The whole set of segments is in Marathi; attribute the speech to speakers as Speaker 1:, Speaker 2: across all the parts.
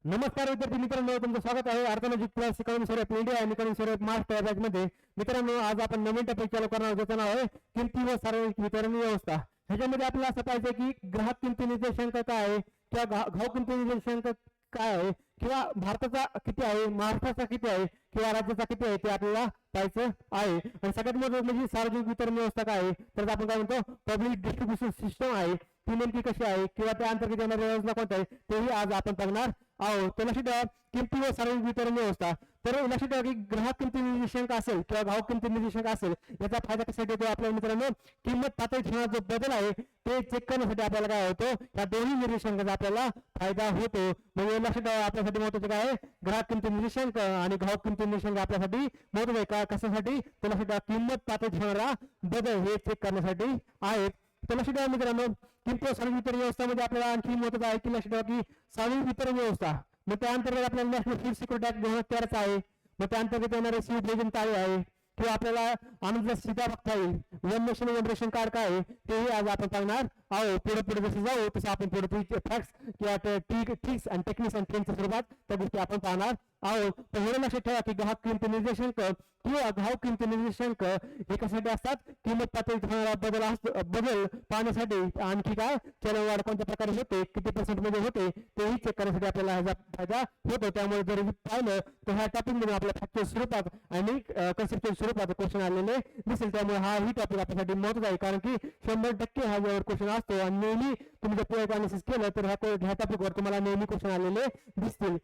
Speaker 1: नमस्कार विद्यार्थी मित्रांनो, तुमचं स्वागत आहे अर्थनॉजिक प्लस इकॉनॉमिक्स ऑफ इंडिया आणि इकॉनॉमिक्स ऑफ मास्टर बॅच मध्ये. मित्रांनो, आज आपण नवीन टॉपिक चालू करणार आहोत, ज्याचं नाव आहे किमती व सार्वजनिक वितरण व्यवस्था. ह्याच्यामध्ये आपल्याला असं पाहिजे की ग्राहक किमती निर्देशांक काय आहे किंवा घाऊक किमती निर्देशांक काय आहे किंवा भारताचा किती आहे, महाराष्ट्राचा किती आहे किंवा राज्याचा किती आहे ते आपल्याला पाहायचं आहे. आणि सगळ्यात महत्त्वाचं म्हणजे सार्वजनिक वितरण व्यवस्था काय आहे, तर आपण काय म्हणतो पब्लिक डिस्ट्रीब्युशन सिस्टम आहे, ती नेमकी कशी आहे किंवा त्या अंतर्गत येणाऱ्या योजना कोणत्या आहे तेही आज आपण बघणार आहोत. तर लक्षात ठेवा किमती व सार्वजनिक वितरण व्यवस्था. तर लक्षात ठेवा की ग्राहक किमती निर्देशांक असेल किंवा घाऊक किमती निर्देशांक असेल, याचा फायदा कशासाठी होतो आपल्या मित्रांनो, किंमत पातळी ठेवण्याचा जो बदल आहे ते चेक करण्यासाठी आपल्याला काय होतो, या दोन्ही निर्देशांकाचा आपल्याला फायदा होतो. म्हणजे लक्षात ठेवा आपल्यासाठी महत्वाचं काय आहे, ग्राहक किमती निर्देशांक आणि घाऊक किमती निर्देशांक आपल्यासाठी महत्वाचं आहे का, कशासाठी, तर लक्षात ठेवा किंमत पातळी ठेवणारा बदल हे चेक करण्यासाठी आहेत. तर लक्षात ठेवा मित्रांनो, किमती व सार्वजनिक वितरण व्यवस्थामध्ये आपल्याला आणखी महत्वाचं आहे की लक्षात ठेवा की सार्वजनिक वितरण व्यवस्था, मग त्या अंतर्गत आपल्याला नॅशनल फूड सिक्युरिटी ऍक्ट 2013 आहे, मग त्या अंतर्गत येणारे सिव्हिल भोजन ताळे आहे किंवा आपल्याला आनंद सीधा बघता येईल one nation one ration card काय आहे तेही आज आपण पाहणार आहोत. पुढे पुढे जसं जाऊ तसं आपण पुढे फॅक्ट्स किंवा ट्रिक्स आणि टेक्निक्स आणि ट्रेंडच्या स्वरूपात त्या गोष्टी आपण पाहणार आहोत. पण हे लक्षात ठेवा की ग्राहक किमती निर्देशांक किंवा घाऊक किमती निर्देशांक हे कशासाठी असतात, किंमत पातळीत होणारा बदल पाहण्यासाठी, आणखी काय चलनवाढ कोणत्या प्रकारे होते, किती % मध्ये होते तेही चेक करण्यासाठी आपल्याला ह्याचा फायदा होतो. त्यामुळे जर पाहिलं तर ह्या टॉपिक मध्ये आपल्या फॅक्टच्या स्वरूपात आणि कन्सेप्टच्या स्वरूपात क्वेश्चन आलेले दिसेल. त्यामुळे हा ही टॉपिक आपल्यासाठी महत्त्वाचा आहे, कारण की 100% हा ज्यावर क्वेश्चन असतो आणि नेहमी तुम्ही जर पोएट अनालिसिस केलं तर ह्या टॉपिकवर तुम्हाला नेहमी क्वेश्चन आलेले दिसतील.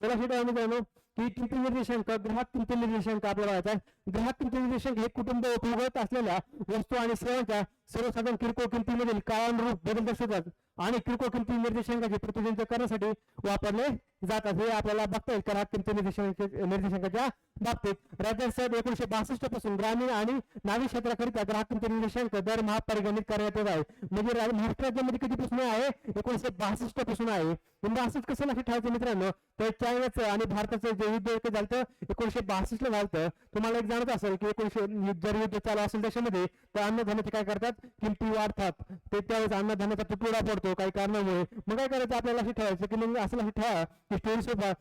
Speaker 1: तर असे काय मित्रांनो की किमती निर्देशांक, ग्राहक किमती निर्देशांक आपल्याला माहित आहे. ग्राहक किमती निर्देशांक हे कुटुंब उपभोगत असलेल्या वस्तू आणि सेवांच्या सर्वसाधारण किरकोळ किमतीमधील काळानुरूप बदल दर्शवतात आणि किरकोळ किमती निर्देशांकाचे प्रतिनिधित्व करण्यासाठी वापरले जातात. हे आपल्याला बघता येईल ग्राहक किमती निर्देशांकाच्या बाबतीत. राज्यांसह 1962 पासून ग्रामीण आणि नागरी क्षेत्राकरिता ग्राहक किमती निर्देशांक दरमहा परिगणित करण्यात येत आहे. म्हणजे महाराष्ट्र राज्यामध्ये कधीपासून आहे, 1962 पासून आहे. म्हणजे असंच कसं लक्षात ठेवायचं मित्रांनो, तर चायनाचं आणि भारताचं जे युद्ध झालं 1962 ला झालं. तुम्हाला एक जाणत असेल की 1900 जर युद्ध चालू असेल देशामध्ये तर अन्नधान्याचे काय करतात, किमती वाढतात. ते त्यावेळेस अन्नधान्याचा तुटवडा पडतो काही कारणामुळे. मग काय करायचं आपल्याला लक्षात ठेवायचं की मग असं लक्षात ठेवा की स्टोरी सोपा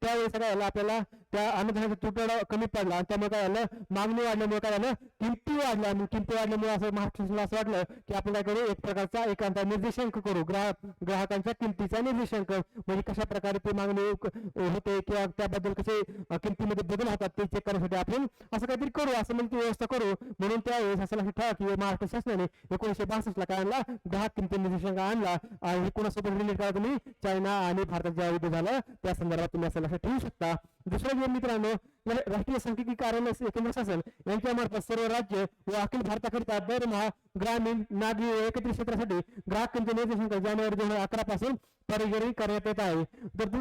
Speaker 1: त्यावेळेस काय झालं, आपल्याला त्या अन्नधान्याचा तुटवडा कमी पडला आणि त्यामुळे काय झालं, मागणी वाढल्यामुळे काय झालं, किमती वाढल्या. आणि किमती वाढल्यामुळे असं महाराष्ट्राला असं वाटलं की आपण काय करू, एक प्रकारचा एखादा निर्देशांक करू, ग्राहकांच्या किमतीचा निर्देशांक, म्हणजे कशा प्रकारे ती मागणी होते किंवा त्याबद्दल कसे किमतीमध्ये बदल होतात ते चेक करण्यासाठी आपण असं काहीतरी करू, असं म्हणजे व्यवस्था करू. म्हणून त्यावेळेस असं लक्षात ठेवा की महाराष्ट्र शासनाने 1962 ला काय आणला, ग्राहक किमती निर्देशांक आणला. आणि कोणासोबत रिलेट करा तुम्ही, चायना आणि भारतात जेव्हा युद्ध झालं त्या संदर्भात तुम्ही असं लक्षात ठेवू शकता. दुसरं जे मित्रांनो, राष्ट्रीय सांख्यिकी कार्यालय केंद्र शासन यांच्यामार्फत सर्व राज्य व अखिल भारताकरिता दरमहा ग्रामीण, नागरी व एकत्रित क्षेत्रासाठी ग्राहक किमती निर्देशांक जानेवारी 2011 पासून परिगणित करण्यात येत आहे. तर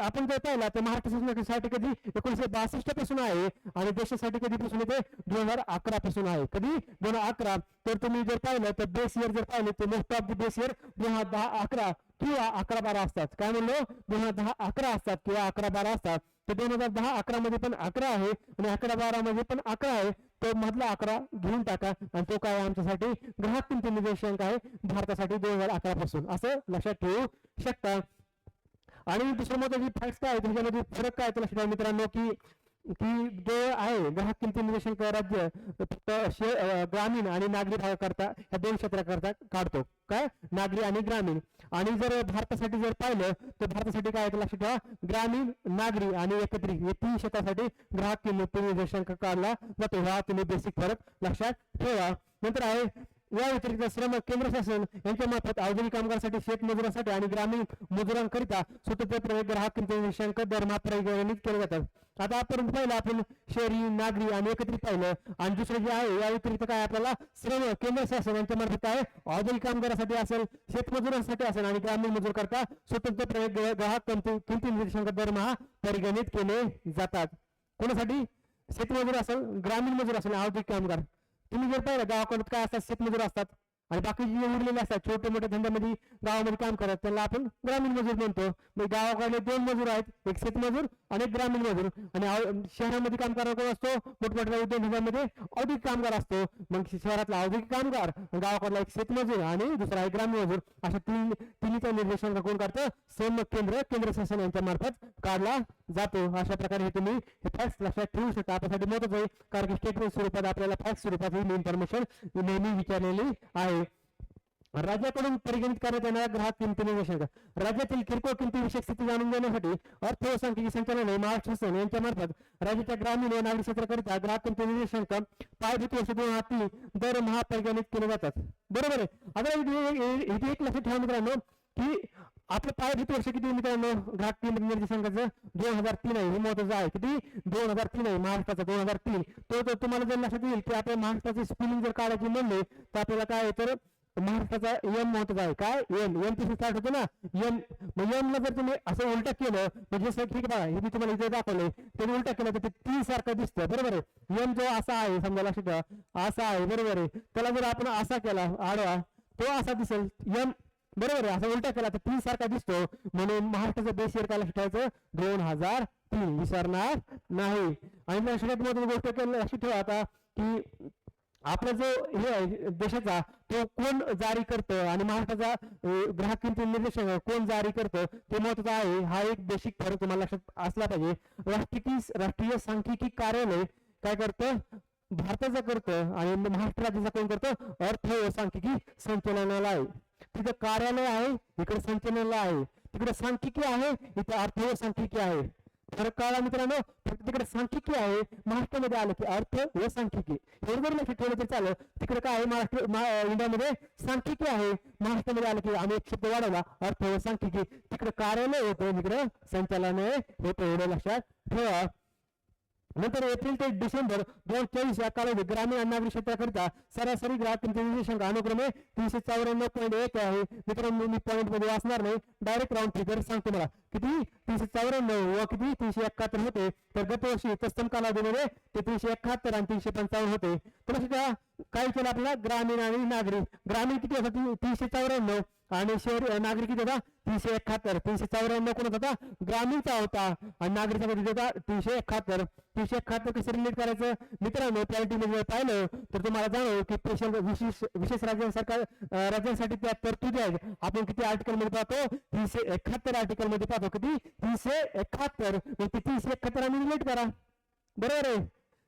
Speaker 1: आपण जर पाहिला तर महाराष्ट्र शासनासाठी कधी 1962 पासून आहे आणि देशासाठी कधीपासून येते, 2011 पासून आहे. कधी 2011. तर तुम्ही जर पाहिलं तर बेस इयर जर पाहिलं तर most of the base year 2010-11 किंवा 11-12 असतात. काय म्हणलो, 2010-11 असतात किंवा 11-12 असतात. तर 2010-11 मध्ये पण 11 आहे आणि 11-12 मध्ये पण 11 आहे. तो मधला 11 घेऊन टाका आणि तो काय आमच्यासाठी ग्राहक किमती निर्देशांक आहे भारतासाठी 2011 पासून, असं लक्षात ठेवू शकता. आणि दुसरं महत्वाची फॅक्ट काय आहे त्याच्यामध्ये फरक काय लक्षात ठेवा मित्रांनो, की जो आहे ग्राहक किमती निर्देशांक राज्य फक्त ग्रामीण आणि नागरी भागाकरता ह्या दोन क्षेत्राकरता काढतो, काय नागरी आणि ग्रामीण. आणि जर भारतासाठी जर पाहिलं तर भारतासाठी काय आहे लक्षात ठेवा, ग्रामीण, नागरी आणि एकत्रित हे 3 क्षेत्रासाठी ग्राहक किमती निर्देशांक काढला जातो. हा तुम्ही बेसिक फरक लक्षात ठेवा. नंतर आहे या व्यतिरिक्त श्रम केंद्र शासन यांच्या मार्फत औद्योगिक कामगारांसाठी, शेतमजुरांसाठी आणि ग्रामीण मजुरांकरिता स्वतंत्रपणे ग्राहक किमती निर्देशांक दरमहा परिगणित केले जातात. आता आपण पाहिलं, आपण शहरी, नागरी आणि एकत्रित पाहिलं. आणि दुसरं जे आहे या व्यतिरिक्त काय आपल्याला श्रम केंद्र शासन यांच्या मार्फत काय औद्योगिक कामगारांसाठी असेल, शेतमजुरांसाठी असेल आणि ग्रामीण मजूर करता स्वतंत्रपणे ग्राहक किमती निर्देशांक दरमहा परिगणित केले जातात. कोणासाठी, शेतमजूर असेल, ग्रामीण मजूर असेल, औद्योगिक कामगार. तुम्ही जर पाहिलं गावाकडे काय असतात, शेतमजूर असतात आणि बाकीचे जे उरलेले असतात छोटे मोठे धंद्यामध्ये गावामध्ये काम करत, त्याला आपण ग्रामीण मजूर म्हणतो. मग गावाकडे 2 मजूर आहेत, एक शेतमजूर अनेक ग्रामीण मजूर आणि शहरामध्ये काम करणारा कोण असतो, मोठमोठ्या उद्योगांमध्ये औद्योगिक कामगार असतो. मग शहरातला औद्योगिक कामगार, गावाकडला एक शेतमजूर आणि दुसरा एक ग्रामीण मजूर, अशा तिन्हीचा निर्देशांक कोण करतं, केंद्र शासन यांच्या मार्फत काढला जातो. अशा प्रकारे हे तुम्ही हे फॅक्ट लक्षात ठेवू शकता. आपल्यासाठी महत्वाचं आहे, कारण की स्टेटमेंट स्वरूपात आपल्याला फॅक्ट स्वरूपात ही इन्फॉर्मेशन नेहमी विचारलेली आहे. राज्याकडून परिगणित करण्यात येणारा ग्राहक किमती निर्देशांक. राज्यातील किरकोळ किमतीविषयक स्थिती जाणून घेण्यासाठी अर्थ व सांख्यिकी संचालनालय महाराष्ट्र शासन यांच्या मार्फत राज्याच्या ग्रामीण व नागरी क्षेत्राकरिता ग्राहक किमती निर्देशांक पायाभूत वर्ष 2003 दरमहा परिगणित केले जातात. बरोबर आहे. आता इथे एक लक्षात ठेवा मित्रांनो की आपलं पायाभूत वर्ष किती मित्रांनो, ग्राहक किमती निर्देशांकाचं 2003 आहे. हे महत्वाचं आहे. किती? 2003 आहे. महाराष्ट्राचा 2003. तो तुम्हाला जर लक्षात येईल की आपल्या महाराष्ट्राची स्पेलिंग जर काढायची म्हणले तर आपल्याला काय आहे, तर महाराष्ट्राचा एम महत्वाचा आहे. काय? एम पासून स्टार्ट होतो ना, एम. मग एम ला जर तुम्ही असं उलट केलं, म्हणजे ठीक बघा, हे मी तुम्हाला इथे दाखवलंय, ते उलट केलं तर ते टी सारखं दिसतं. बरोबर आहे. एम जो असा आहे, समजा लक्षात ठेवा, असा आहे. बरोबर आहे. त्याला जर आपण असा केला आडवा, तो असा दिसेल एम. बरोबर आहे. असा उलटा केला तर टी सारखा दिसतो. म्हणून महाराष्ट्राचं बेस इयर काय लक्षात ठेवायचं, 2003. विसरणार नाही. आणि सगळ्यात महत्वाची गोष्ट लक्षात ठेवा आता की आपला जो हे आहे देशाचा, तो कोण जारी करतं आणि महाराष्ट्राचा ग्राहक किमती निर्देशांक कोण जारी करतं ते महत्वाचं आहे. हा एक बेसिक फरक तुम्हाला लक्षात असला पाहिजे. राष्ट्रीय सांख्यिकी कार्यालय काय करतं, भारताचं करतं, आणि महाराष्ट्र राज्याचा कोण करतं, अर्थ व सांख्यिकी संचालनालय. तिथं कार्यालय आहे, इकडे संचालनालय आहे. तिकडे सांख्यिकी आहे, इथं अर्थ व सांख्यिकी आहे. फरक कळला मित्रांनो. फक्त तिकडे सांख्यिकी आहे, महाराष्ट्रामध्ये आलं की अर्थ व सांख्यिकी. एवढं लक्षात ठेवलं तर चालेल. तिकडे काय आहे, इंडियामध्ये सांख्यिकी आहे, महाराष्ट्रामध्ये आलं की आम्ही एक शब्द वाढवला, अर्थ व सांख्यिकी. तिकडे कार्यालय होतं, तिकडे संचालनालय होतं. एवढं लक्षात ठेवा. नंतर एप्रिल ते डिसेंबर 2024 या कालावधीत ग्रामीण आणि नागरी क्षेत्राकरिता सरासरी ग्राहक किमती निर्देशांक अनुक्रमे 394.1 आहे. मित्रांनो मी पॉईंट मध्ये वाचणार नाही, डायरेक्ट राऊंड फिगर सांगतो. मला किती 394 व किती 371 होते, तर गतवर्षी तत्सम कालावधीमध्ये ते 371 आणि 355 होते. तर अशा काय केलं आपल्याला, ग्रामीण आणि नागरी. ग्रामीण किती होता, 394, आणि शहरी नागरिक किती होता, 371. 394 कोण होता, ग्रामीणचा होता, आणि नागरिकचा किती होता, 371. 371 कसं रिलेट करायचं मित्रांनो, पॉलिटी मध्ये पाहिलं तर तुम्हाला जाणव की स्पेशल विशेष राज्यांसाठी त्या तरतुदी आहेत. आपण किती आर्टिकल मध्ये पाहतो, 371 आर्टिकल मध्ये पाहतो. किती 371. मग ते 371 आम्ही रिलेट करा. बरोबर आहे.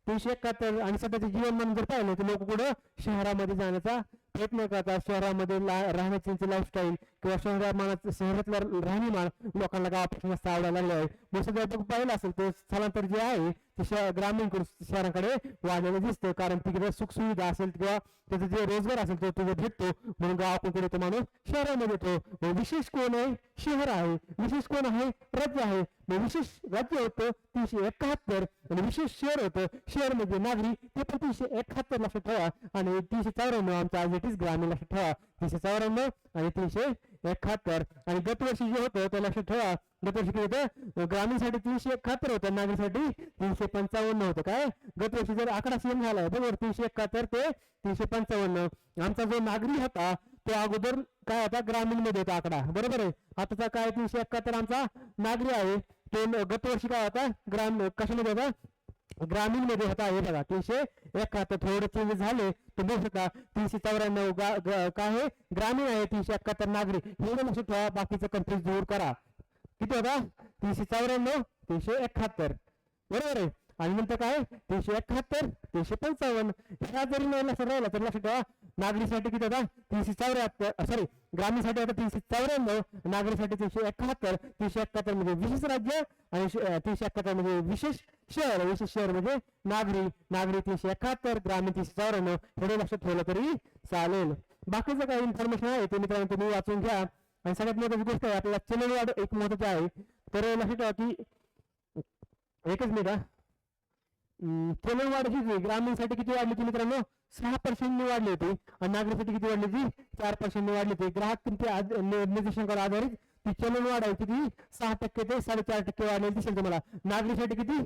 Speaker 1: 371. आणि सध्याचे जीवनमान जर पाहिलं तर लोक कुठं शहरामध्ये जाण्याचा प्रयत्न करतात. शहरामध्ये राहण्याची लाईफस्टाईल किंवा शहरातलं राहणीमान लोकांना गावापासून जास्त आवडायला लागले आहे. मग सध्या पाहिलं असेल तर स्थलांतर जे आहे ते ग्रामीण शहरांकडे वाढलेलं दिसतं. कारण तिकडे सुखसुविधा असेल किंवा त्याचा जे रोजगार असेल तो तिथे भेटतो, म्हणून गावाकडे तो माणूस शहरामध्ये येतो. विशेष कोण आहे, शहर आहे. विशेष कोण आहे, राज्य आहे. मग विशेष राज्य होतं 371 आणि विशेष शहर होतं, शहर म्हणजे नागरी, ते पण 371 लक्षात ठेवा. आणि 394 आमचा आज इट इज ग्रामीण लक्षात ठेवा. 394 आणि 371. आणि गतवर्षी जे होतं ते लक्षात ठेवा. गतवर्षी किती होतं, ग्रामीणसाठी 371 होतं, नागरीसाठी 355 होतं. काय गतवर्षी जर आकडा सेम झालाय बरोबर, 371 ते 355. आमचा जो नागरी होता तो अगोदर काय होता, ग्रामीण मध्ये होता आकडा. बरोबर आहे. आताचा काय 371 आमचा नागरी आहे. तो गतवर्षी काय होता, कशामध्ये होता, ग्रामीण मध्ये होता. हे बघा 371 थोडे चेंजेस झाले. तो बघू शकता 394 काय आहे, ग्रामीण आहे. 371 नागरी. हे लक्षात ठेवा. बाकीचं कन्फ्युज दूर करा. किती होता, 394 371. बरोबर आहे. आणि नंतर काय 371 355. ह्या जरी नाही लक्षात राहिला तर लक्षात ठेवा, नागरीसाठी किती होता 374, सॉरी ग्रामीणसाठी होता 394, नागरीसाठी 371. 371 म्हणजे विशेष राज्य आणि 371 म्हणजे विशेष शहर. विशेष शहर म्हणजे नागरी 371, ग्रामीण 394. थोडं लक्षात ठेवलं तरी चालेल. बाकीचं काही इन्फॉर्मेशन आहे ते मित्रांनो तुम्ही वाचून घ्या. आणि सगळ्यात महत्वाची गोष्ट आहे, आपल्याला चलनवाढ एक महत्वाची आहे. तर लक्षात ठेवा की एकच मिनिट, चलनवाढ ही ग्रामीणसाठी किती वाढली होती मित्रांनो, 6% वाढली होती. आणि नागरिकसाठी किती वाढली होती, 4% वाढली होती. ग्राहक किमती निर्देशांकावर आधारित ती चलनवाढ आहे किती, 6% ते 4.5% वाढलेली दिसेल तुम्हाला. नागरिकसाठी किती,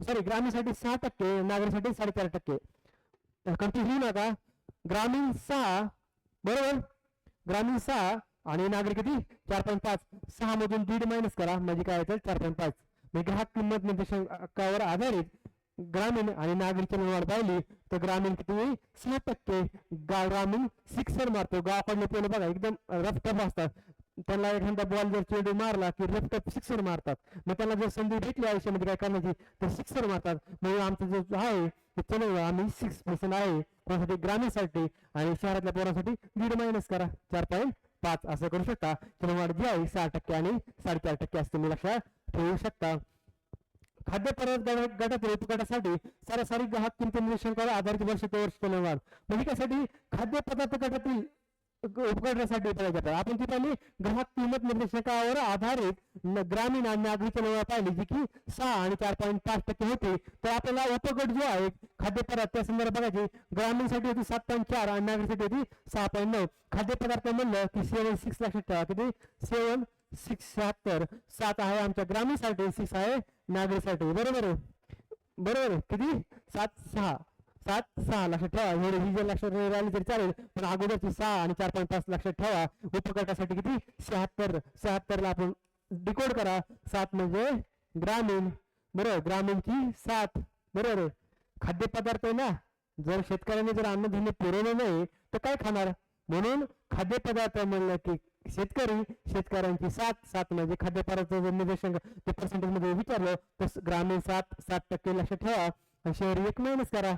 Speaker 1: सॉरी ग्रामीणसाठी 6%, नागरिकसाठी 4.5%. कन्फ्युज होऊ नका. ग्रामीण 6 बरोबर, ग्रामीण 6 आणि नागरिक किती 4.5. 6 मधून 1.5 मायनस करा म्हणजे काय येतं 4.5. म्हणजे ग्राहक किंमत निर्देशांकावर आधारित ग्रामीण आणि नागरी चलनवाढ पाहिली तर ग्रामीण किती 6%, ग्रामीण सिक्सर मारतो. गावाकडले पोरं बघा एकदम रफ टफ असतात, त्यांना एखादा बॉल जर चेंडू मारला की रफ टफ सिक्सर मारतात. मग त्यांना जर संधी भेटली आयुष्यामध्ये काय करण्याची तर सिक्सर मारतात. म्हणून आमचं जो आहे ते चलनवाढ आम्ही 6% आहे कोणासाठी, ग्रामीणसाठी. आणि शहरातल्या पोरांसाठी 1.5 मायनस करा 4.5 असं करू शकता. चलनवाढ जी आहे 6% आणि 4.5% असते, मी लक्षात ठेवू शकता. खाद्यपदार्थ गटातील उपगटासाठी सरासरी ग्राहक किंमती निर्देशांकावर आधारित वर्ष ते वर्ष चलनवाढ. म्हणजे त्यासाठी खाद्यपदार्थ गटातील उपगटासाठी आपण ती पाहिली ग्राहक किंमत निर्देशांकावर आधारित ग्रामीण आणि नागरी चलनवाढ पाहिली जी की 6 आणि 4.5% होती. तर आपल्याला उपगट जो आहे खाद्यपदार्थ त्या संदर्भात बघायची. ग्रामीणसाठी होती 7.4 आणि नागरीसाठी होती 6.9. खाद्यपदार्थ म्हणलं की 7.6 लक्षात ठेवा. किती 7.6 7 आहे आमच्या ग्रामीणसाठी, 6 आहे नागरीसाठी. बरोबर आहे, बरोबर आहे. किती 7.6 लक्षात ठेवा. एवढे ही जर लक्षात राहिली तरी चालेल, पण अगोदरची 6 आणि 4.5 लक्षात ठेवा. उपगटासाठी किती 76 ला आपण डिकोड करा. 7 म्हणजे ग्रामीण, बरोबर, ग्रामीणची 7, बरोबर आहे. खाद्यपदार्थ आहे ना, जर शेतकऱ्यांनी जर अन्नधान्य पुरवलं नाही तर काय खाणार, म्हणून खाद्यपदार्थ म्हणलं की शेतकऱ्यांची 7 म्हणजे खाद्यपदार्थ निर्देशांक ते पर्सेंटेज मध्ये विचारलं तर ग्रामीण 7% लक्षात ठेवा. आणि शहरी 1 मायनस करा.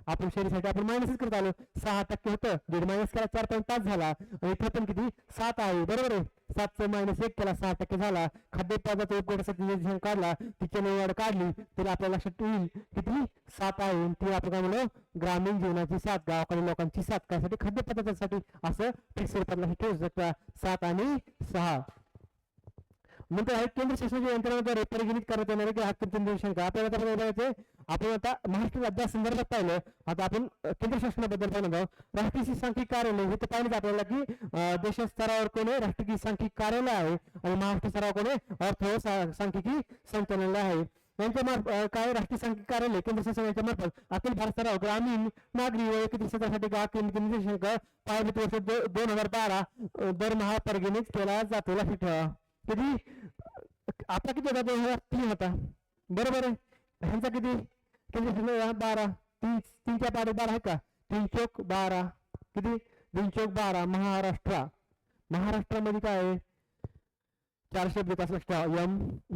Speaker 1: आपण शहरीसाठी आपण मायनसच करत आलो. 6% होतं, 1.5 मायनस केला 4.5 झाला. आणि इथे पण किती 7 आहे, बरोबर आहे. 7 मायनस 1 केला 6% झाला. खाद्यपदार्थ उपगटासाठी निर्देशांक काढला, ती चलनवाढ काढली तरी आपल्या लक्षात येईल किती 7 आहे. ती आपण काय म्हणलो ग्रामीण जीवनाची 7, गावाकडील लोकांची 7. त्यासाठी खाद्यपदार्थासाठी असं फिक्स रूपात ठेवू शकता 7 आणि 6. नंतर आहे केंद्र शासनाच्या यंत्रणाद्वारे परिगणित करण्यात येणारे ग्राहक किंमत निर्देशांक. आपल्याला बघायचे, आपण आता महाराष्ट्र राज्या संदर्भात पाहिलं. आता आपण केंद्र शासनाबद्दल पाहणार आहोत. राष्ट्रीय सांख्यिकी कार्यालय हे तर पाहिलं आपल्याला की देश स्तरावर कोण आहे, राष्ट्रीय सांख्यिकी कार्यालय आहे. आणि महाराष्ट्र स्तरावर कोण आहे, अर्थ सांख्यिकी संचालनालय आहे. यांच्या काय राष्ट्रीय सांख्यिकी कार्यालय केंद्र शासनाच्या मार्फत अखिल भारत स्तरावर ग्रामीण, नागरी व एकत्रित क्षेत्रासाठी ग्राहक किंमत निर्देशांक पायाभूत वर्ष 2012 दरमहा परिगणित केला जातो. लक्षात ठेवा. किती आता किती होता, 2003 होता, बरोबर आहे. ह्यांचा किती 12, 3 पाडे 12 आहे का, 3 चौक 12, किती 3 चौक 12. महाराष्ट्रामध्ये काय आहे 4 शब्द लक्षात ठेवा. यम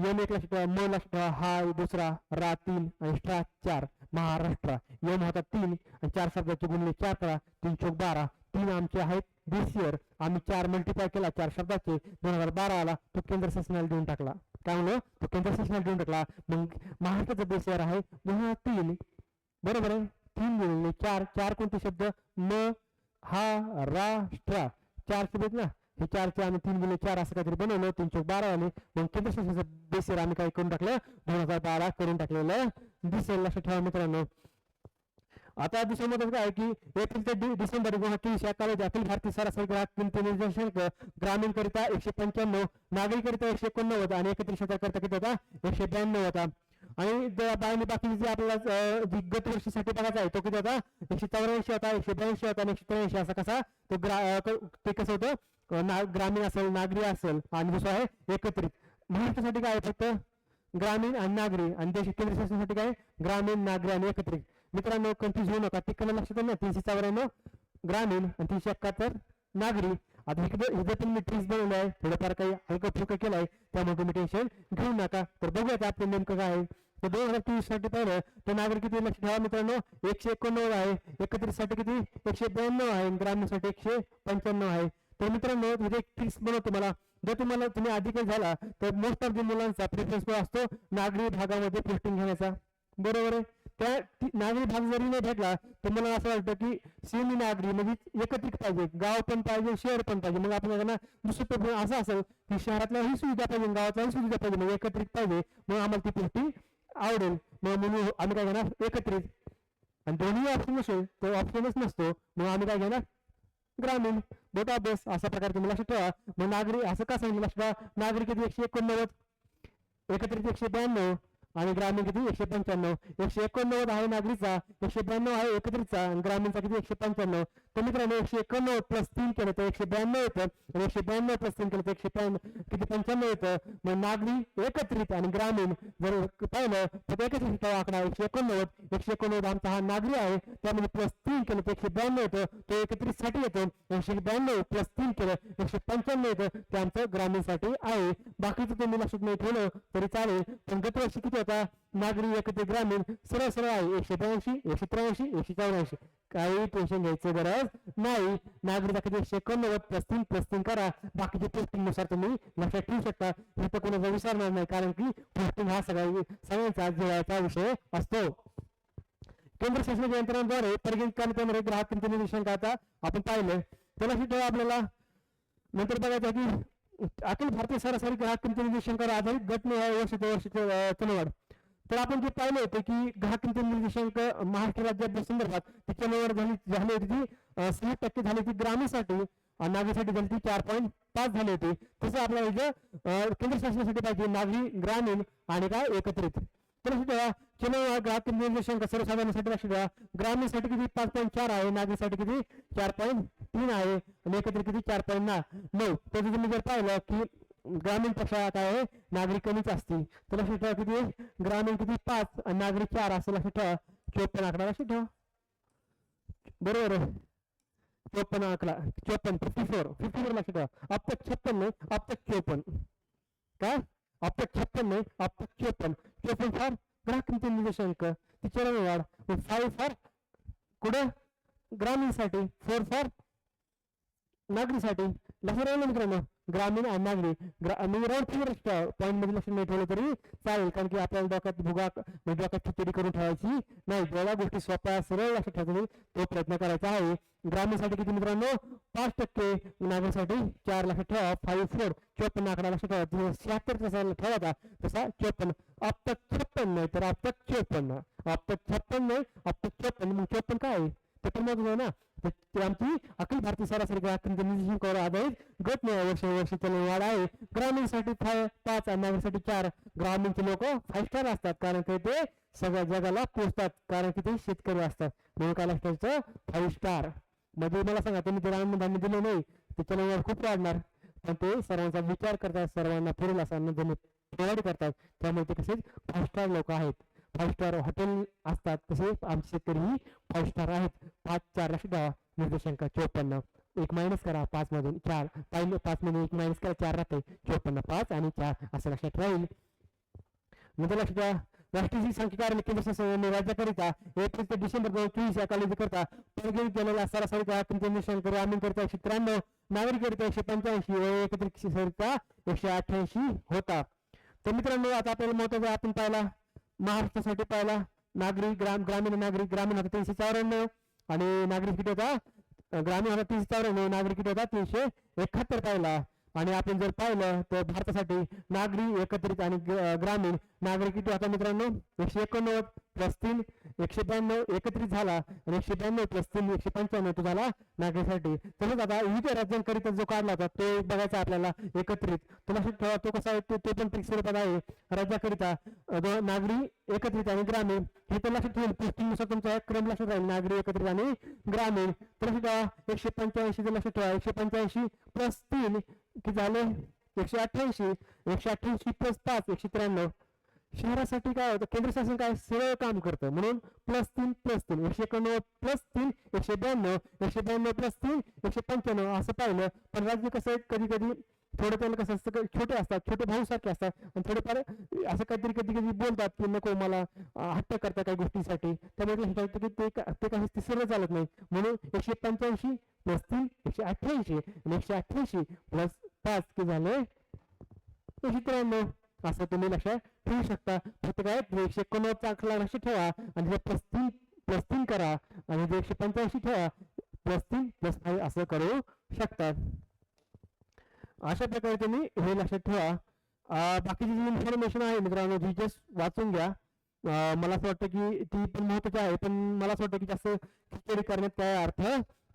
Speaker 1: 1 लक्षात ठेवा, म लक्षात ठेवा, हा दुसरा, रा 3 आणि स्ट्रा 4. महाराष्ट्र यम होता 3 आणि 4 शब्दाचे गुणले 4 करा, 3 चौक 12. 3 आमचे आहेत दिस इयर, आम्ही 4 मल्टिप्लाय केला 4 शब्दाचे, 2012 आला, तो केंद्र शासनाला देऊन टाकला. काय म्हणलं, तो केंद्र शासनाला देऊन टाकला. मग महाराष्ट्राचा बेस इयर आहे 3, बरोबर आहे. 3 गुणिले 4 कोणते शब्द, म हा रा स्ट्रा 4 शब्द ना, हे 4 आणि 3 गुणिले 4 असं काहीतरी बनवलं, 3 चौक 12 आले. मग केंद्र शासनाचा बेस इयर आम्ही काय करून टाकलं 2012 करून टाकलेलं दिसेल. लक्षात ठेवा मित्रांनो. आता दुसरं मत काय की एप्रिल ते डिसेंबर 2023 या कालावधीत अखिल भारतीय सरासरी ग्राहक किंमत निर्देशांक ग्रामीण करिता 195, नागरी करिता 189 आणि एकत्रित क्षेत्राकरिता किती होता 192 होता. आणि बाकी जे आपल्याला जी गत वर्षासाठी बघायचा आहे तो किती होता 184 होता, 182 होता आणि 183. असा कसा तो ते कसं होतं ग्रामीण असेल, नागरी असेल आणि दुसरं आहे एकत्रित. महाराष्ट्रासाठी काय फक्त ग्रामीण आणि नागरी, आणि देश केंद्र शासनासाठी काय ग्रामीण, नागरी आणि एकत्रित. मित्रांनो कन्फ्युज होऊ नका, तिकडे लक्षात ना 394 ग्रामीण आणि 371 नागरी. आता इथे पण मी ट्रीज बनवलं आहे, थोडंफार काही हलकं फुलकं केलंय, त्यामुळे तुम्ही टेन्शन घेऊ नका. तर बघूयात आपण नेमकं काय आहे. तर 2023 साठी पाहिलं तर नागरिक किती लक्ष ठेवा मित्रांनो 189 आहे, एकत्रित साठी किती 192 आहे, ग्रामीण साठी 195 आहे. तर मित्रांनो इथे एक ट्रिक्स बनवतो मला, जर तुम्ही अधिक झाला तर मोस्ट ऑफ द मुलांचा प्रेफरन्स असतो नागरी भागामध्ये पोस्टिंग घेण्याचा, बरोबर आहे. त्या नागरी भाग जरी नाही भेटला तर मला असं वाटतं की सेमी नागरी म्हणजे एकत्रित पाहिजे, गाव पण पाहिजे शहर पण पाहिजे. मग आपण दुसरं असं असेल की शहरातल्या ही सुविधा पाहिजे, गावातल्या सुविधा पाहिजे, म्हणजे एकत्रित पाहिजे, मग आम्हाला ती पोस्टिंग आवडेल. मग म्हणून आम्ही काय घेणार एकत्रित. आणि दोन्ही ऑप्शन नसेल तर ऑप्शनच नसतो, मग आम्ही काय घेणार ग्रामीण. बोटा अभ्यास अशा प्रकारे तुम्ही लक्षात ठेवा. मग नागरी असं का सांगितलं लक्षात ठेवा, नागरी किती 189, एकत्रित 192 आणि ग्रामीण किती 195. 189 आहे नागरीचा, 192 आहे एकत्रितचा आणि ग्रामीणचा किती 195. तर मित्रांनो 189 प्लस 3 केलं तर 192 येतं आणि 192 प्लस 3 केलं तर 95 येतं. मग नागरी एकत्रित आणि ग्रामीण जर पाहिलं तर एकत्रित आकडा 189 आमचा हा नागरी आहे, त्यामध्ये प्लस 3 केलं तर 192 येतं, तो एकत्रित साठी येतो. 192 प्लस 3 केलं 195 येतं, ते आमचं ग्रामीणसाठी आहे. बाकीचं तुम्ही लक्षात नाही ठेवलं तरी चालेल, पण गतवर्षी किती होता नागरी एकत्रित ग्रामीण सरळ सरळ आहे 182 183 184. काही टेन्शन घ्यायचं गरज नाही. नागरिकता किती 189 प्लस 3 करा, बाकीचे टेस्टिंग नुसार तुम्ही लक्षात ठेवू शकता. हे तर कोणाचा विसरणार नाही, कारण की टेस्टिंग हा सगळ्यांचा जिव्हाळ्याचा विषय असतो. केंद्र शासनाच्या यंत्रणांद्वारे परिगणित करण्यात येणारे ग्राहक किमती निर्देशांक आता आपण पाहिलं. त्याला सुद्धा आपल्याला नंतर बघायचं की अखिल भारतीय सरासरी ग्राहक किमती निर्देशांकावर आधारित गट वर्षाचे चलनवाढ. तर आपण जे पाहिलं होतं की ग्राहक किमती निर्देशांक महाराष्ट्र राज्याच्या संदर्भात ती चलनवाढ झाली होती ती 6% झाली होती ग्रामीणसाठी, नागरीसाठी झाली ती 4.5 झाली होती. तसं आपल्याला केंद्र शासनासाठी पाहिजे नागरी ग्रामीण आणि काय एकत्रित. तर चलनवाढ ग्राहक किमती निर्देशांक सर्वसाधारणसाठी लक्ष द्या. ग्रामीणसाठी किती 5.4 आहे, नागरीसाठी किती 4.3 आहे आणि एकत्रित किती 4.9. त्याचं तुम्ही जर पाहिलं की ग्रामीण पेक्षा काय आहे नागरिक कमीच असते. तर लक्षात ठेवा किती ग्रामीण किती 5 आणि नागरिक 4 असं लक्षात ठेवा. 54 आकडा लक्षात ठेवा. बरोबर आहे 54 आकडा 54 लक्षात ठेवा. अब तक 56 नाही, अब तक 54 काय अब तक 56 नाही, अब तक 54 फार ग्राहक किमती निर्देशांक ती चलनवाढ. 5 फार कुठं ग्रामीणसाठी, 4 फार नागरीसाठी. लक्षात राहिलं मित्रांनो ग्रामीण आणि नागरी राऊंड फिगर पॉईंट मध्ये लक्ष नाही ठेवलं तरी चालेल, कारण की आपल्याला डोक्यात खिचडी करून ठेवायची नाही. जेवढ्या गोष्टी सोप्या सरळ लक्षात ठेवायचं तो प्रयत्न करायचा आहे. ग्रामीणसाठी किती मित्रांनो 5%, नागरीसाठी 4 लक्षात ठेवा. 5 4 54 आकडा लक्षात ठेवा. 76 जसा ठेवायचा तसा 54. अब तक 56 नाही तर अब तक 54. अब तक 56 नाही अब तक 54. मग 54 काय आहे ते पण महत्व आहे ना. ते आमची अखिल भारतीय सरासरी ग्राहक किमती निर्देशांकावर आधारित गट वर्षी चलनवाढ आहे. ग्रामीणसाठी 5 आणि नागरिकसाठी 4. ग्रामीणचे लोक 5 स्टार असतात कारण की ते सगळ्या जगाला पोहोचतात, कारण की ते शेतकरी असतात. म्हणून काय लक्षात 5 स्टार. म्हणजे मला सांगा तुम्ही जर अन्नधान्य दिलं नाही ते चलनवाढ खूप वाढणार, पण ते सर्वांचा विचार करतात, सर्वांना पुरेल असं अन्नधान्य प्रोव्हाइड करतात, त्यामुळे ते कसे 5 स्टार लोक आहेत. 5 स्टार हॉटेल असतात तसे आमचे शेतकरी ही 5 स्टार आहेत. 5 4 लक्षात ठेवा. निर्देशांक 54 एक मायनस करा 5 मधून 4 5 मधून 1 मायनस करा 4 राहते 54 5 आणि 4 असं लक्षात राहील. नंतर लक्षात ठेवा राष्ट्रीय सांख्यिकी केंद्र शासनाने राज्याकरिता एप्रिल ते डिसेंबर 2023 या कालावधीकरता परिगणित केलेला सरासरी ग्राहक किमती निर्देशांक ग्रामीणकरिता 193, नागरिकरिता 185 व एकत्रितकरिता 188 होता. तर मित्रांनो आता आपल्याला महत्त्वाचा आपण पाहिला महाराष्ट्रासाठी पाहिला ग्रामीण होता 394 आणि नागरिक किती होता ग्रामीण होता 394, नागरिक किती होता 371 पाहिला. आणि आपण जर पाहिलं तर भारतासाठी नागरी एकत्रित आणि ग्रामीण नागरिक किती होता मित्रांनो 189 प्लस 3 192 एकत्रित झाला आणि 192 प्लस 3 195 तो झाला नागरिकसाठी. तसंच आता विविध राज्यांकरिता जो काढला होता तो बघायचा आपल्याला एकत्रित. तो लक्षात ठेवा तो कसा आहे तो पण फिक्स स्वरूपात आहे. राज्याकरिता नागरी एकत्रित आणि ग्रामीण हे तर लक्षात ठेवून पोस्टिंगनुसार तुमचा क्रम लक्षात राहील नागरी एकत्रित आणि ग्रामीण. तर लक्षात ठेवा 185 लक्षात ठेवा 185 प्लस 3 किती झाले 188 प्लस 5 193. शहरासाठी काय होतं केंद्र शासन काय सरळ काम करतं म्हणून प्लस 3 191 प्लस 3 192 प्लस 3 195 असं पाहिलं. पण राज्य कसं आहे कधी कधी थोडं त्याला कसं असतं छोटे असतात छोटे भाऊ सारखे असतात आणि थोडेफार असं काहीतरी कधी कधी बोलतात की नको मला हट्ट करता काही गोष्टीसाठी, त्यामुळे की ते काही ते सरळ चालत नाही. म्हणून 185 प्लस 3 188 आणि 188 प्लस 5 कि झाले 193 असं तुम्ही लक्षात ठेवू शकता. फक्त काय 189 आकडा लक्षात ठेवा आणि प्लस 3 करा आणि 185 ठेवा प्लस 3 प्लस 5 असं करू शकतात. अशा प्रकारे तुम्ही हे लक्षात ठेवा. बाकीची जी इन्फॉर्मेशन आहे मित्रांनो ती जस्ट वाचून घ्या. मला असं वाटतं की ती पण महत्वाची आहे, पण मला असं वाटतं की जास्त खिचडी करण्यात काय अर्थ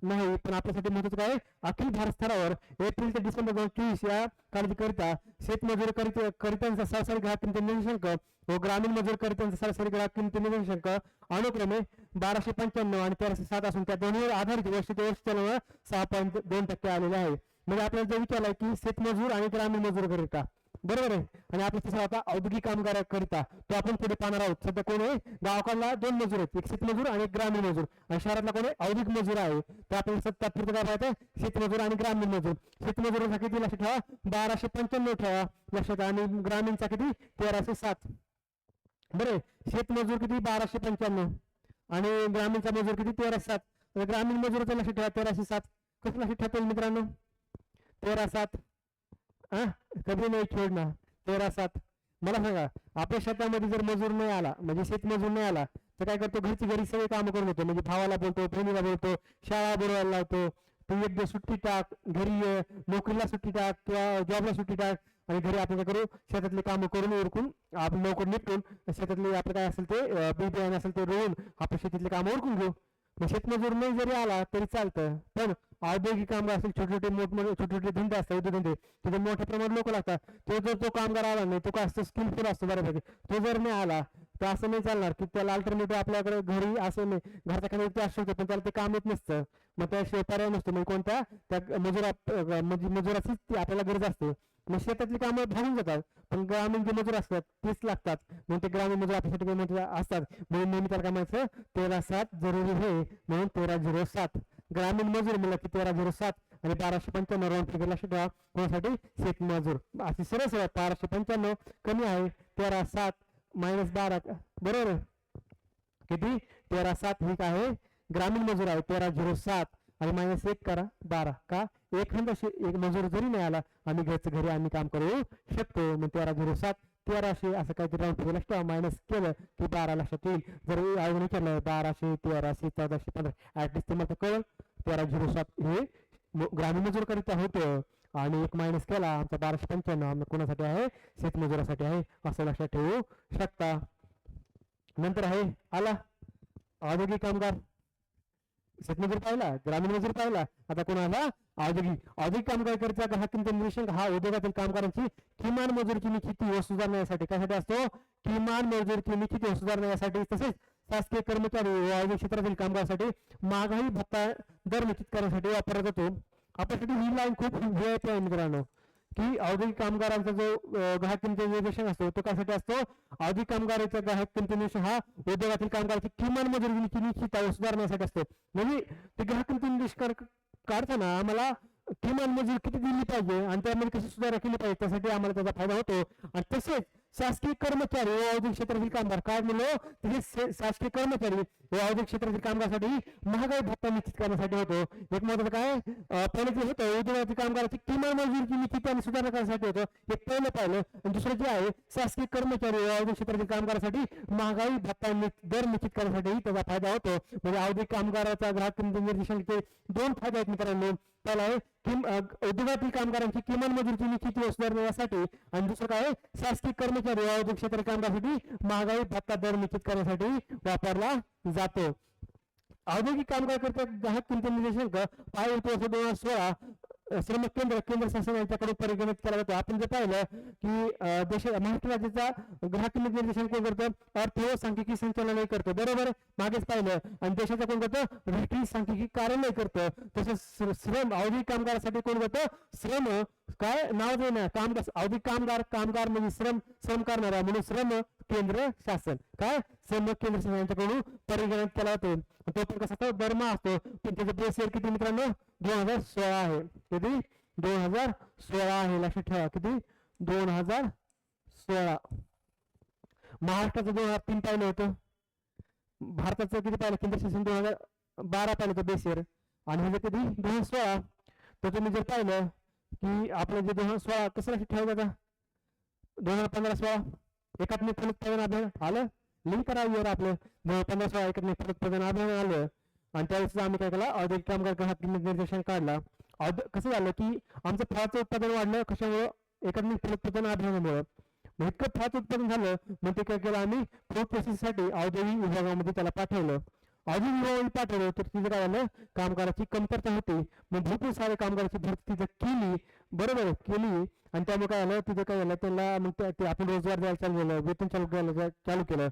Speaker 1: नाही, पण आपल्यासाठी महत्वाचं काय, अखिल भारत स्तरावर एप्रिल ते डिसेंबर 2024 या कालावधीकरिता शेतमजूर करितांचा सरासरी ग्राहक किमती निर्देशांक व ग्रामीण मजूर करितांचा सरासरी ग्राहक किमती निर्देशांक अनुक्रमे 1295 आणि 1307 असून त्या दोन्हीवर आधारित वर्ष ते वर्ष चलनावर 6.2% आलेले आहे. म्हणजे आपल्याला जो विचारलाय की शेतमजूर आणि ग्रामीण मजूर करिता, बरोबर आहे. आणि आपला तिसरा होता औद्योगिक कामगाराकरिता, तो आपण पुढे पाहणार आहोत. सध्या कोण आहे, गावाकडला 2 मजूर आहेत, एक शेतमजूर आणि एक ग्रामीण मजूर, आणि शहरातला कोण आहे, औद्योगिक मजूर आहे. तर आपल्याला तात्पुरतं काय पाहतं, शेतमजूर आणि ग्रामीण मजूर. शेतमजुरांचा किती लक्षात ठेवा, 1295 ठेवा लक्षात, आणि ग्रामीणचा किती 1307. बरं, शेतमजूर किती 1295 आणि ग्रामीणचा मजूर किती 1307. ग्रामीण मजुराचं लक्षात ठेवा 1307. कसं लक्षात ठेवता मित्रांनो, 1307 कधी नाही छोडणार. 1307. मला सांगा, आपल्या शेतामध्ये जर मजूर नाही आला, म्हणजे शेतमजूर नाही आला, तर काय करतो, घरची घरी सगळे कामं करून घेतो. म्हणजे भावाला बोलतो, बहिणीला बोलतो, शाळा बुडवायला लावतो, तू एक दिवस सुट्टी टाक, घरी ये, नोकरीला सुट्टी टाक किंवा जॉबला सुट्टी टाक, आणि घरी आपण काय करू, शेतातले कामं करून उरकून आपण लवकर निपटून शेतातले आपलं काय असेल ते बी बियाणे असेल ते रोवून आपण शेतीतले कामं उरकून घेऊ. मग शेतमजूर नाही जरी आला तरी चालतं. पण औद्योगिक कामगार असेल, छोटे छोटे छोटे छोटे धंदे असतात, उद्योगधंदे, तिथे मोठ्या प्रमाणात लोक लागतात. तो जर तो कामगार आला नाही, तो काय असतो स्किलफुल असतो बऱ्यापैकी, तो जर नाही आला तर असं नाही चालणार की त्याला अल्टरनेटिव्ह आपल्याकडे घरी असं नाही, घरच्या खाली असू शकतो पण त्याला ते काम येत नसतं. मग त्याशिवाय पर्याय नसतो. म्हणजे कोणत्या त्या मजुराचीच ती आपल्याला गरज असते. मग शेतातली कामं भागून जातात, पण ग्रामीण जे मजूर असतात तेच लागतात. मग ते ग्रामीण मजूर आपल्यासाठी काही महत्त्वाचे असतात. म्हणून नेहमी त्याला काय म्हणायचं, 1307 जरुरी आहे, म्हणून 1307. ग्रामीण मजूर म्हणलं की 1307 आणि 1295 राऊंड फिगर लक्षात ठेवा. कोणासाठी, शेतमजूर. अशी सरळ सरळ 1295 कमी आहे, 1307 -12, बरोबर किती 1307 ही काय आहे, ग्रामीण मजूर आहे. 1307 आणि -1 करा 12. का, एखादा एक मजूर जरी नाही आला आम्ही घरी आम्ही काम करू शकतो. मग 1307 1300 असं काहीतरी राऊंड फिगर लक्षात ठेवा. मायनस केलं की 12 लक्षात येईल. जर अजून विचारलं 1200 1300 1400 15 ऍटलिस्ट तुम्हाला कळलं 1307 हे ग्रामीण मजूर करिता होतं. आणि एक मायनस केला आमचा 1295 कोणासाठी आहे, शेतमजुरासाठी आहे, असं लक्षात ठेवू शकता. नंतर आहे आला औद्योगिक कामगार. शेतमजूर पाहिला, ग्रामीण मजूर पाहिला, आता कोणाला, औद्योगिक कामगार करता ग्राहक किमती निर्देशांक हा उद्योगातील कामगारांची किमान मजुरीची निश्चिती व सुधारण्यासाठी कशासाठी असतो, किमान मजुरीची निश्चिती व सुधारण्यासाठी. तसेच शासकीय कर्मचारी व औद्योगिक क्षेत्रातील कामगारांसाठी महागाई भत्ता दर निश्चित करण्यासाठी वापरला जातो. आपल्यासाठी ही लाईन खूप वेळची आहे मित्रांनो, की औद्योगिक कामगारांचा जो ग्राहक किमती निर्देशांक असतो तो कशासाठी असतो, औद्योगिक कामगारांचा ग्राहक किमती निर्देशांक हा उद्योगातील कामगारांची किमान मजुरी निश्चित सुधारण्यासाठी असतो. म्हणजे ते ग्राहक किमती निर्देशांक काढताना आम्हाला किमान मजुरी किती दिली पाहिजे आणि त्यामध्ये कशी सुधारणा केली पाहिजे त्यासाठी आम्हाला त्याचा फायदा होतो. आणि तसेच शासकीय कर्मचारी व औद्योगिक क्षेत्रातील कामगार काय म्हणलो, तसेच शासकीय कर्मचारी व औद्योगिक क्षेत्रातील कामगारासाठी महागाई भत्ता निश्चित करण्यासाठी होतो. एक महत्वाचं काय पहिलं जे होतं उद्योगातील कामगाराची किमान मजुरीची निश्चिती आणि सुधारणा करण्यासाठी होतं, हे पहिलं पाहिलं. आणि दुसरं जे आहे शासकीय कर्मचारी व औद्योगिक क्षेत्रातील कामगारासाठी महागाई भत्ता दर निश्चित करण्यासाठी त्याचा फायदा होतो. म्हणजे औद्योगिक कामगाराचा ग्राहक किमती निर्देशांकाचे 2 फायदे आहेत मित्रांनो. पहिला आहे उद्योगातील कामगारांची किमान मजुरीची निश्चिती सुधारण्यासाठी, आणि दुसरं काय शासकीय कर्मचारी व औद्योगिक क्षेत्रातील कामगारासाठी महागाई भत्ता दर निश्चित करण्यासाठी वापरला जातो. औद्योगिक कामगार करता ग्राहक किमती निर्देशांक 2016 श्रम केंद्र शासन यांच्याकडे परिगणित केला जातो. आपण जे पाहिलं की महाराष्ट्र राज्याचा ग्राहक किमती निर्देशांक कोण करतं, अर्थ व सांख्यिकी संचालनालय करतं, बरोबर मागेच पाहिलं. आणि देशाचा कोण करतं, राष्ट्रीय सांख्यिकी कार्यालय करतं. तसंच श्रम औद्योगिक कामगारासाठी कोण करतं, श्रम काय नाव देणं कामगार, औद्योगिक कामगार म्हणजे श्रम करणारा म्हणून श्रम केंद्र शासन, काय श्रम केंद्र शासन यांच्याकडून परिगणित केला जातो. तो पण कसा असतो, दरमहा असतो. पण त्याचं बेस इयर किती मित्रांनो, 2016 आहे. किती 2016 आहे, लक्षात ठेवा. किती 2016. महाराष्ट्राचं 2003 पाहिलं होतं, भारताचं किती पाहिलं, केंद्र शासन 2012 पाहिलं होतं बेस इयर. आणि हे किती 2016. तर तुम्ही जर पाहिलं की आपलं जे 2016 कसं लक्षात ठेवायचं आता, 2015-16 एकात्मिक फलोत्पादन अभियान आलं, लिंक करा इयर आपलं 2015-16 एकात्मिक फलोत्पादन अभियान आलं. आणि त्यावेळेस आम्ही काय केलं, औद्योगिक कामगार ग्राहक किमती निर्देशांक काढला. कसं झालं की आमचं फळाचं उत्पादन वाढलं, कशामुळं, एकात्मिक फलोत्पादन अभियानामुळं. मग इतकं फळाचं उत्पादन झालं, मग ते काय केलं आम्ही फ्रूट प्रोसेससाठी औद्योगिक विभागामध्ये त्याला पाठवलं. अजून नियमावली पाठवलं तर तिथे काय झालं, कामगाराची कमतरता होती. मग भरपूर सारे कामगाराची भरती तिथे केली, बरोबर केली, आणि त्यामुळे काय झालं तिथे काय झालं त्यांना मग ते आपण रोजगार द्यायला चालू केलं, वेतन चालू केलं.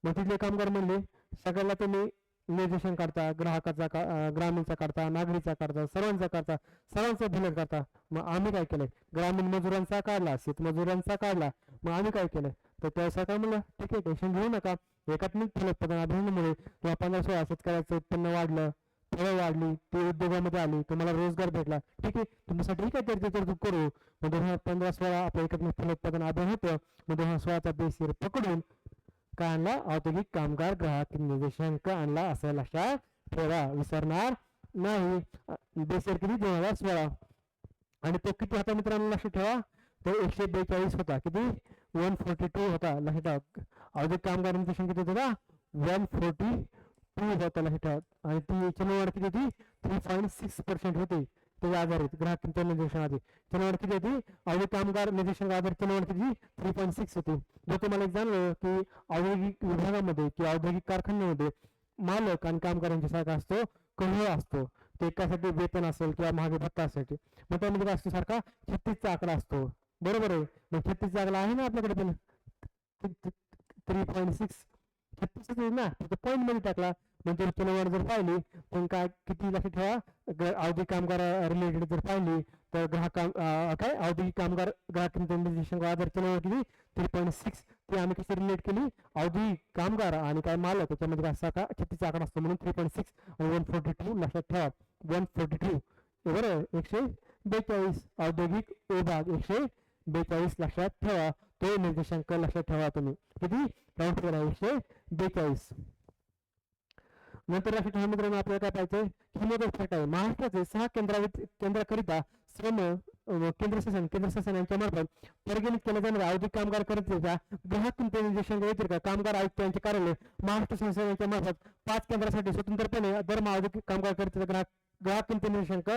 Speaker 1: मग तिथले कामगार म्हणले सगळ्याला तुम्ही निर्देशन करता, ग्राहकाचा ग्रामीणचा करता, नागरीचा करता, सर्वांचा करता, सर्वांचा भलं करता. मग आम्ही काय केलंय, ग्रामीण मजुरांचा काढला, शेतमजुरांचा काढला. मग आम्ही काय केलं, तर त्या सरकार म्हणलं ठीक आहे टेन्शन घेऊ नका, एकात्मिक फलोत्पादन अभियानामुळे किंवा 15-16 शेतकऱ्याचं उत्पन्न वाढलं, फळं वाढली, ते उद्योगामध्ये आली, तुम्हाला रोजगार भेटला, ठीक आहे तुमच्यासाठी ठीक आहे तर तरतूद करू. मग 2015-16 आपलं एकात्मिक फलोत्पादन अभियान होतं. मग 2016चा बेस इयर पकडून काय आणला, औद्योगिक कामगार ग्राहक निर्देशांक आणला, असं लक्षात ठेवा, विसरणार नाही. बेस इयर किती, 2016, आणि तो किती होता मित्रांनो लक्षात ठेवा, तो 142 होता. किती, 142 होता, लक्षात ठेवा. औद्योगिक कामगार निर्देशांक किती होता, 142 होता, लक्षात ठेवा. आणि ती चलनवाढ किती होती, 3.6% होती. त्याच्या आधारित ग्राहक किंमत निर्देशांकाची चलनवाढ किती होती, औद्योगिक कामगार निर्देशांक आधारित चलनवाढ किती, 3.6 होती. जर तुम्हाला एक जाणलं की औद्योगिक विभागामध्ये किंवा औद्योगिक कारखान्यामध्ये मालक आणि कामगारांच्या सारखा असतो, कमी असतो. ते एकासाठी वेतन असेल किंवा महागे भत्ता असायचे, मग त्यामध्ये असतो सारखा 36चा आकडा असतो, बरोबर आहे. मग 36चा आकडा आहे ना आपल्याकडे पण 3.6, 36 आहे ना, पॉईंट मध्ये टाकला. नंतर चलनवाढ जर पाहिली पण काय किती लक्षात ठेवा, औद्योगिक कामगार रिलेटेड जर पाहिली तर काय औद्योगिक कामगार ग्राहक निर्देशांक आधार चलनवाढ किती, 3.6. ती आम्ही कशी रिलेट केली, औद्योगिक कामगार आणि काय मालक त्याच्यामध्ये असा का 36चा आकडा असतो, म्हणून 3.6 आणि 142 लक्षात ठेवा. 142 बरोबर, 142 औद्योगिक विभाग 142 लक्षात ठेवा. तो निर्देशांक लक्षात ठेवा तुम्ही, किती राऊंड केला 142. नंतर लक्षात ठेवा मित्रांनो, आपल्याला काय पाहिजे, ही मोदक फॅक्ट आहे. महाराष्ट्राचे 6 केंद्राकरिता श्रम केंद्र शासन यांच्या मार्फत परिगणित केल्या जाणाऱ्या औद्योगिक कामगार करता ग्राहक किंमत निर्देशांक व्यतिरिक्त कामगार आयुक्त यांचे कार्यालय महाराष्ट्र शासन यांच्या मार्फत 5 केंद्रासाठी स्वतंत्रपणे दरमहा औद्योगिक कामगार करता ग्राहक किंमत निर्देशांक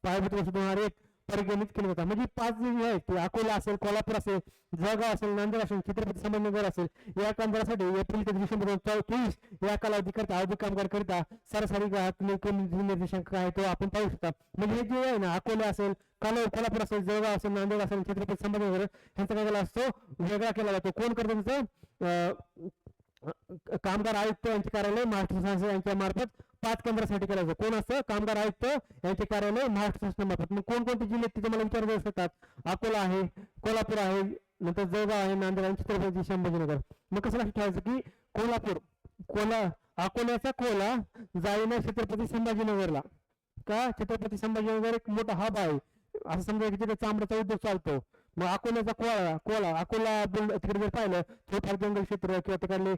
Speaker 1: पायाभूत वर्ष 2001 परिगणित केले जातात. म्हणजे 5 जे आहेत ते अकोला असेल, कोल्हापूर असेल, जळगाव असेल, नांदेड असेल, छत्रपती संभाजीनगर असेल, या केंद्रासाठी एप्रिल ते डिसेंबर 2024 या कालावधीकरता औद्योगिक कामगार करिता सरासरी ग्राहक निर्देशांक आहे तो आपण पाहू शकता. म्हणजे हे जे आहे ना, अकोले असेल, कोल्हापूर असेल, जळगाव असेल, नांदेड असेल, छत्रपती संभाजीनगर, ह्यांचा काय केला असतो, वेगळा केला जातो. कोण करतो त्याचं, कामगार आयुक्त यांचे कार्यालय महाराष्ट्र शासन यांच्या मार्फत 5 केंद्रासाठी केलं जातं. कोण असतं, कामगार आयुक्त यांचे कार्यालय महाराष्ट्र शासनामार्फत. मग कोणकोणते जिल्हे तिथे मला विचारले जाऊ शकतात, अकोला आहे, कोल्हापूर आहे, नंतर जळगाव आहे, नांदेड आणि छत्रपती संभाजीनगर. मग कसं लक्षात ठेवायचं की अकोल्याचा कोला जाईना छत्रपती संभाजीनगरला, का छत्रपती संभाजीनगर एक मोठा हब आहे, असं समजा की तिथे चांबड्याचा उद्योग चालतो. मग अकोल्याचा अकोला तिकडे जर पाहिलं थोडंफार जंगल क्षेत्र किंवा तिकडले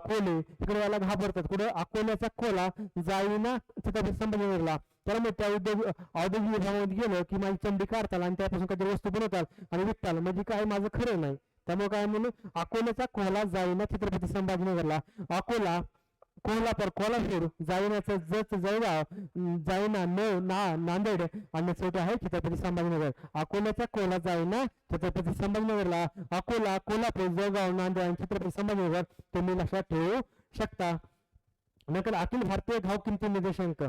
Speaker 1: कोले तिकडे याला घाबरतात. कुठे अकोल्याचा कोला जाईना छत्रपती संभाजीनगरला, त्याला मग त्या औद्योगिक विभागामध्ये गेलं की माझी चमडी काढताल आणि त्यापासून काहीतरी वस्तू बनवताल आणि विकताल, म्हणजे काय माझं खरं नाही. त्यामुळे काय म्हणून अकोल्याचा कोला जाईना छत्रपती संभाजीनगरला, अकोला कोल्हापूर जाईनाचं जळगाव, जाईना नांदेड आणि शेवटी आहे छत्रपती संभाजीनगर. अकोल्याचा कोला जाईना छत्रपती संभाजीनगरला, अकोला, कोल्हापूर, जळगाव, नांदेड आणि छत्रपती संभाजीनगर तुम्ही लक्षात ठेवू शकता. नंतर अखिल भारतीय घाऊक किंमती निर्देशांक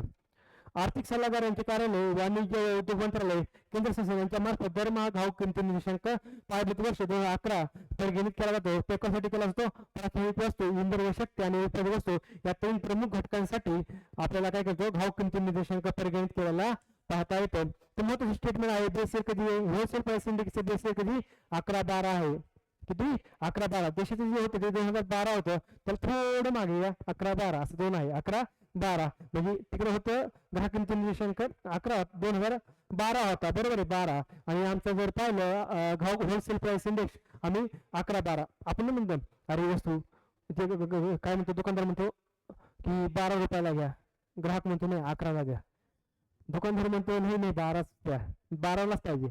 Speaker 1: आर्थिक सल्लागार यांचे कार्यालय वाणिज्य व उद्योग मंत्रालय केंद्र शासन यांच्या मार्फत दरमहा घाऊक किंमती निर्देशांक पायाभूत वर्ष 2011 परिगणित केला जातो. तो कशासाठी केला जातो, प्राथमिक वस्तू, इंधन व शक्ती आणि उपयोगी वस्तू या 3 प्रमुख घटकांसाठी आपल्याला काय करतो, घाऊक किंमती निर्देशांक परिगणित केलेला पाहता येतो. तर महत्वाचे स्टेटमेंट आहे, बेस इयर कधी आहे, होलसेल प्राइस इंडेक्सचे बेस इयर कधी 11-12 आहे. किती, 11-12. देशाचे जे होते ते 2012 होतं, तर थोडं मागे या 11-12 असं 2 आहे, 11-12 म्हणजे तिकडे होतं ग्राहक किंमती निर्देशांक 2012 होता, बरोबर आहे 12. आणि आमचं जर पाहिलं घाऊक होलसेल प्राइस इंडेक्स आम्ही 11-12. आपण म्हणतो अरे वस्तू काय म्हणतो, दुकानदार म्हणतो की 12 रुपयाला घ्या, ग्राहक म्हणतो नाही 11ला घ्या, दुकानदार म्हणतो नाही 12च द्या, 12लाच पाहिजे,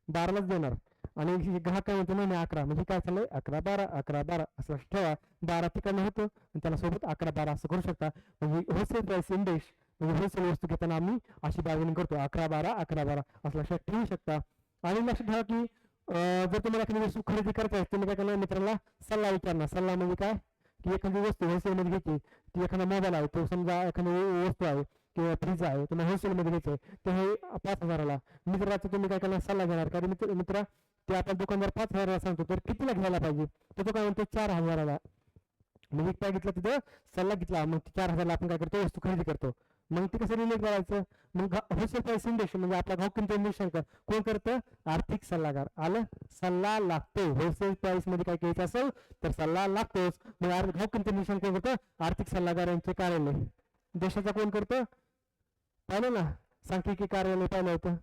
Speaker 1: 12लाच देणार. आणि ग्राहक काय म्हणतो नाही 11, म्हणजे काय चाललंय 11-12 असं ठेवा. 12 तिकडनं होतं आणि त्याला सोबत 11-12 असं करू शकता. म्हणजे होलसेल प्राइस इंडेक्स म्हणजे होलसेल वस्तू घेताना आम्ही अशी बार्गेनिंग करतो, 11-12 असं लक्षात ठेवू शकता. आणि लक्षात ठेवा की जर तुम्हाला एखादी वस्तू खरेदी करताय तुम्ही काय करणार, मित्रांना सल्ला विचारणार. सल्ला म्हणजे काय, की एखादी वस्तू होलसेलमध्ये घ्यायची, ती एखादा मोबाईल आहे, तो समजा एखादी वस्तू आहे किंवा फ्रीज आहे, तुम्हाला होलसेलमध्ये घ्यायचं ते हे 5,000ला. मित्राचा तुम्ही काय करणार, सल्ला घेणार, कारण मित्रा ते आपला दुकानदार 5,000ला सांगतो, तर कितीला घ्यायला पाहिजे, तर तो काय म्हणतो 4,000ला. मग एक घेतला तिथं सल्ला घेतला, मग 4,000ला आपण काय करतो, वस्तू खरेदी करतो. मग ते कसं रिलेट करायचं, मग होलसेल प्राइस इंडेक्स म्हणजे आपला घाऊक किंमत निर्देशांक कोण करतं, आर्थिक सल्लागार. आलं, सल्ला लागतो. होलसेल प्राइस मध्ये काय घ्यायचं असेल तर सल्ला लागतोच. मग घाऊक किंमत निर्देशांक कोण करतं, आर्थिक सल्लागार यांचे कार्यालय. देशाचा कोण करतं, पाहिलं ना, सांख्यिकी कार्यालय पाहिलं होतं.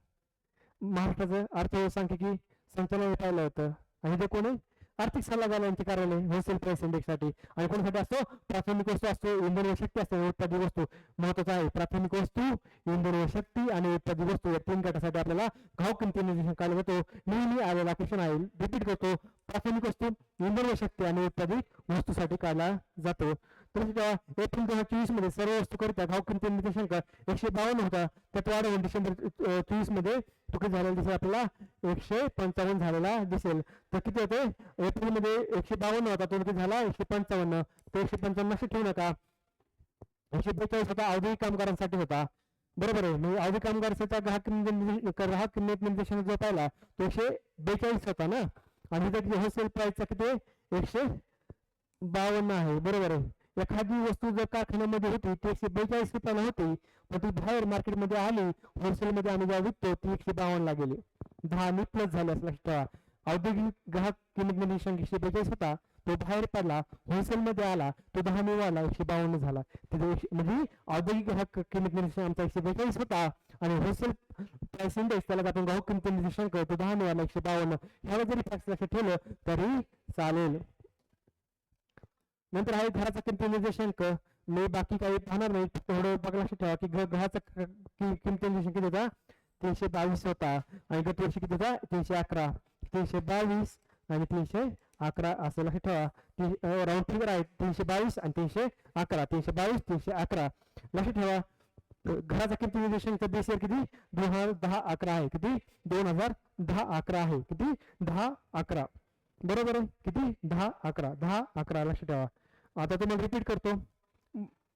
Speaker 1: महाराष्ट्राचं अर्थसंख्यिकी संचालनालय पाहिलं होतं. आणि ते कोण आहे, आर्थिक सल्लागार यांचे कार्यालय होलसेल प्राइस इंडेक्स साठी. आणि कोणासाठी असतो, प्राथमिक वस्तू असतो, इंधन व शक्ती असते, उत्पादित वस्तू महत्वाचा आहे. प्राथमिक वस्तू, इंधन व शक्ती आणि उत्पादित वस्तू या 3 गटासाठी आपल्याला घाऊक किंमत निर्देशांक काढला जातो. नेहमी आलेला क्वेश्चन आहे, रिपीट करतो. प्राथमिक वस्तू, इंधन व शक्ती आणि उत्पादित वस्तूसाठी काढला जातो. तर एप्रिल 2024 मध्ये सर्व वस्तू करिता घाऊक किंमत निर्देशांक 152 होता. त्यात वाढ होऊन डिसेंबर 24 मध्ये तो किती झालेला दिसेल आपल्याला, 155 झालेला दिसेल. तर किती होते, एप्रिल मध्ये 152 होता, तो किती झाला 155. तो 155 लक्षात ठेवू नका. 142 होता औद्योगिक कामगारांसाठी होता, बरोबर आहे. म्हणजे औद्योगिक कामगारांचा ग्राहक किंमत निर्देशांक जो पाहिला तो 142 होता ना, आणि होलसेल प्राइसचा किती 152 आहे, बरोबर आहे. एखादी वस्तू जर कारखान्यामध्ये होती ती 142 रुपयाला होती, पण ती बाहेर मार्केटमध्ये आली, होलसेलमध्ये आम्ही जेव्हा विकतो ती 152 ला गेली. 10 प्लस झाले असं लक्षात ठेवा. औद्योगिक ग्राहक किंमत निर्देशांक 142 होता, तो बाहेर पडला, होलसेलमध्ये आला, तो 10 वाढला 152 झाला. म्हणजे औद्योगिक ग्राहक किंमत निर्देशांक आमचा 142 होता, आणि होलसेल प्राइस इंडेक्स त्याला आपण घाऊक किंमत निर्देशांक तो 10 वाढला 152. ह्याला जरी फॅक्ट लक्षात ठेवलं तरी चालेल. नंतर आहे घराचा किंमत निर्देशांक. मी बाकी काही पाहणार नाही, थोडं बघा, लक्षात ठेवा की घराचा किंमत निर्देशांक किती होता, 322 होता. आणि गत वर्षी किती होता, 311. 322 आणि 311 असं लक्षात ठेवा. राऊंड फिगर आहे 322 आणि 311. 322 311 लक्षात ठेवा. घराचा किंमत निर्देशांक बेस इयर किती, 2010-11 आहे. किती, 2010-11 आहे. किती, 10-11, बरोबर आहे. किती, 10-11, 10-11 लक्षात ठेवा. आता तुम्हाला रिपीट करतो.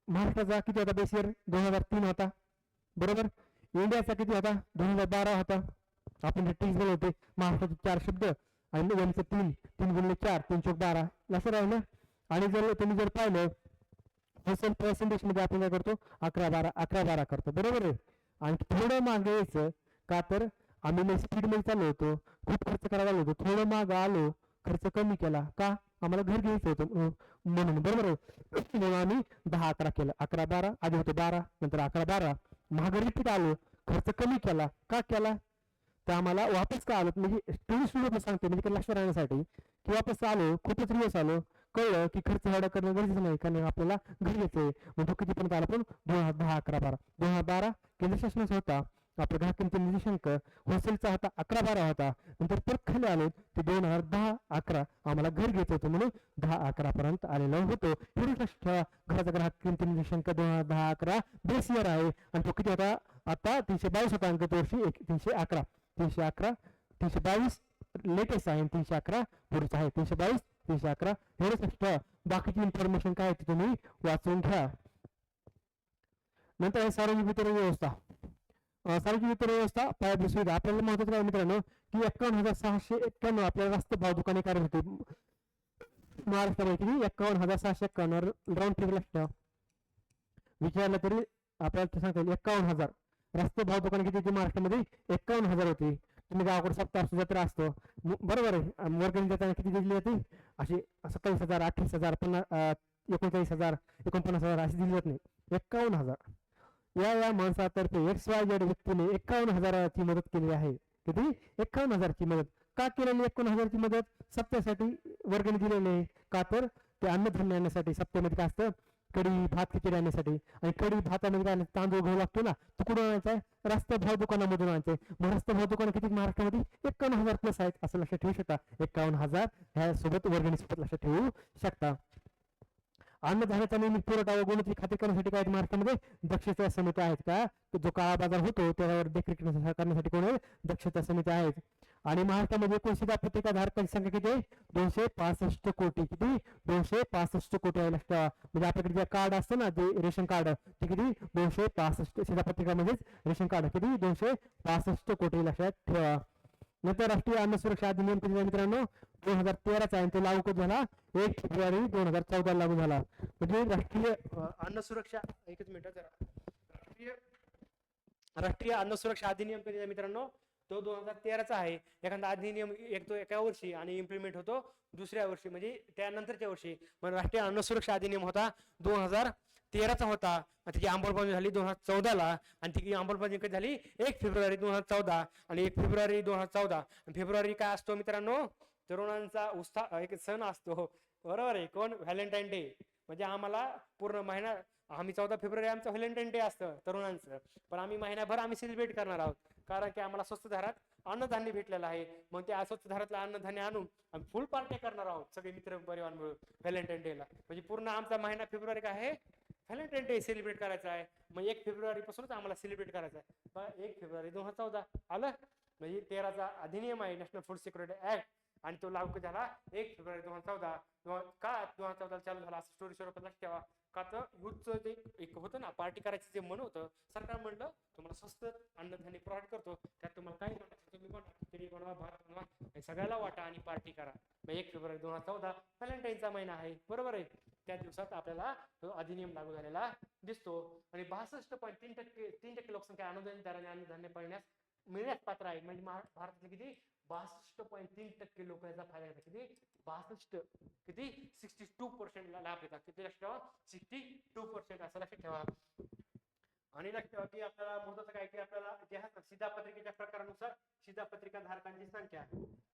Speaker 1: महाराष्ट्राचा किती होता बेस इयर, 2003 होता, बरोबर. इंडियाचा किती होता, 2012 होता. आपण टेक्स्ट बनवते, महाराष्ट्राचे 4 शब्द आणि यांचं 3 गुणिले 4 3 चौक 12 लक्षात राहिलं. आणि जर तुम्ही जर पाहिलं होलसेल प्राइस इंडेक्स मध्ये आपण काय करतो, 11-12 करतो, बरोबर आहे. आणि थोडं मागे यायचं का, तर आम्ही स्पीड मध्ये चाललो होतो, खूप खर्च करायला आलो होतो, थोडं माग आलो, खर्च कमी केला का, आम्हाला घर घ्यायचं होतं म्हणून, बरोबर आहे. म्हणून आम्ही 10-11 केलं. 11-12 आधी होतं 12, नंतर 11-12 महाग रिपीट आलो, खर्च कमी केला. का केला, तर आम्हाला वापस का आलो, म्हणजे स्टुडंट सांगते, म्हणजे लक्षात राहण्यासाठी की वापस आलो, खूपच दिवस आलो, कळलं की खर्च एवढा करणं गरजेचं नाही, कारण आपल्याला घरी घ्यायचंय. मग तो कितीपर्यंत आला, पण 2010-11-12 2012 केंद्र शासनाचा होता. आपला ग्राहक किंमत निर्देशांक होलसेलचा होता 11-12 होता. नंतर परत खाली आलो ते 2010-11 आम्हाला घर घ्यायचं होतं, म्हणून 10-11 पर्यंत आलेलो होतो. हे लक्षात ठेवा. घराचा ग्राहक किंमत निर्देशांक 2010-11 बेस इयर आहे, आणि तो किती होता, आता 322 होता, अंक वर्षी 311. 322 लेटेस्ट आहे, 311 पुढचा आहे. 311 एवढंच लक्षात. बाकीची इन्फॉर्मेशन काय आहे तुम्ही वाचून घ्या. नंतर आहे सार्वजनिक वितरण व्यवस्था. सार्वजनिक वितरण व्यवस्था पायाभूत सुविधा. आपल्याला महत्वाचं काय मित्रांनो, की 51,691 आपल्याला रास्त भाव दुकाने कार्यरत होती महाराष्ट्रामध्ये. किती, 51,691 राऊंड फिगर लक्षात विचारलं तरी आपल्याला सांगता येईल. 51,000 रास्त भाव दुकाने किती होती महाराष्ट्रामध्ये, 51,000 होती. तुम्ही गावाकडे सप्ताह जत्रा असतो, बरोबर आहे, वर्गणी देताना किती दिली जाते, अशी 27,000 28,000 39,000 49,000 अशी दिली जात नाही. 51,000 या माणसातर्फे XYZ व्यक्तीने 51,000ची मदत केली आहे. किती, 51,000ची मदत. का केलेली 51,000ची मदत, सप्त्यासाठी वर्गणी दिलेली आहे. का, तर ते अन्नधान्य आणण्यासाठी. सप्त्यामध्ये काय असतं, कढी भात खिचडी आणण्यासाठी. आणि कढी भातामध्ये काय तांदूळ घ्यावा लागतो ना, तो कुठून आणायचा आहे, रास्त भाव दुकानामधून आणायचंय. मग रास्त भाव दुकान किती महाराष्ट्रामध्ये, 51,000 प्लस आहेत असं लक्षात ठेवू शकता. 51,000 ह्या सोबत वर्गणी सोबत लक्षात ठेवू शकता. अन्नधान्याचा नियमित पुरवठा व गुणवत्तेची खात्री करण्यासाठी काय महाराष्ट्रामध्ये दक्षता समिती आहेत का, जो काळा बाजार होतो त्यावर देखरेख करण्यासाठी कोण आहे, दक्षता समिती आहेत. आणि महाराष्ट्रामध्ये एकूण शिधापत्रिका धारकांची संख्या किती आहे? 265 कोटी. किती? 265 कोटी आहे, लक्षात ठेवा. म्हणजे आपल्याकडे जे कार्ड असतं ना, ते रेशन कार्ड, ते किती? 265 शिधापत्रिका म्हणजेच रेशन कार्ड किती? 265 कोटी, लक्षात ठेवा. नंतर राष्ट्रीय अन्न सुरक्षा अधिनियम कधी झाला मित्रांनो? 2013चा आहे. तो लागू कधी झाला? 1 फेब्रुवारी 2014 लागू झाला. म्हणजे राष्ट्रीय अन्न सुरक्षा, एकच मिनिट जरा, राष्ट्रीय अन्न सुरक्षा अधिनियम कधी आहे मित्रांनो? तो 2013चा आहे. एखादा अधिनियम एक तो एका वर्षी आणि इम्प्लिमेंट होतो दुसऱ्या वर्षी, म्हणजे त्यानंतरच्या वर्षी. पण राष्ट्रीय अन्न सुरक्षा अधिनियम होता 2013चा होता. त्याची अंमलबजावणी झाली 2014ला, आणि ती अंमलबजावणी कधी झाली? 1 फेब्रुवारी 2014. आणि 1 फेब्रुवारी 2014, फेब्रुवारी काय असतो मित्रांनो? तरुणांचा उत्साह एक सण असतो, बरोबर आहे. कोण? Valentine day. म्हणजे आम्हाला पूर्ण महिना, आम्ही 14 फेब्रुवारी आमचं व्हॅलेंटाईन डे असतं तरुणांचं, पण आम्ही महिनाभर आम्ही सेलिब्रेट करणार आहोत, कारण की आम्हाला स्वस्त दरात अन्नधान्य भेटलेलं आहे. मग त्या स्वस्त दरातलं अन्नधान्य आणून आम्ही फुल पार्टी करणार आहोत सगळे मित्र परिवार मिळून व्हॅलेंटाईन डेला. म्हणजे पूर्ण आमचा महिना फेब्रुवारी काय आहे? व्हॅलेंटाईन डे सेलिब्रेट करायचा आहे. मग 1 फेब्रुवारी पासूनच आम्हाला सेलिब्रेट करायचं आहे. 1 फेब्रुवारी 2014 आलं. म्हणजे 13चा अधिनियम आहे, नॅशनल फूड सिक्युरिटी ऍक्ट, आणि तो लागू झाला 1 फेब्रुवारी 2014. का 2014 चालू झाला असं स्टोरी स्वरूपात लक्षात ठेवा. का तर युथचं ते एक होतं ना, पार्टी करायचं जे मन होतं, सरकार म्हणलं तुम्हाला स्वस्त अन्नधान्य प्रोव्हाइड करतो, त्यात तुम्हाला काही बनवायचं तुम्ही बनवा, खिचडी बनवा, भात बनवा, सगळ्याला वाटा आणि पार्टी करा. मग 1 फेब्रुवारी 2014 व्हॅलेंटाईनचा महिना आहे, बरोबर आहे. त्या दिवसात आपल्याला तो अधिनियम लागू झालेला दिसतो. आणि 62.3% लोकसंख्या अनुदानित दराने अन्नधान्य मिळण्यास पात्र आहे. म्हणजे भारतातले किती? 62.3% लोक याचा फायदा घेतात. किती? 62. किती? 62% लाभ घेतात. किती? लक्षात ठेवा, 62% असं लक्षात ठेवा. आणि लक्षात ठेवा की आपल्याला महत्वाचं काय की आपल्याला इतिहास शिधापत्रिकेच्या प्रकारानुसार शिधापत्रिका धारकांची संख्या.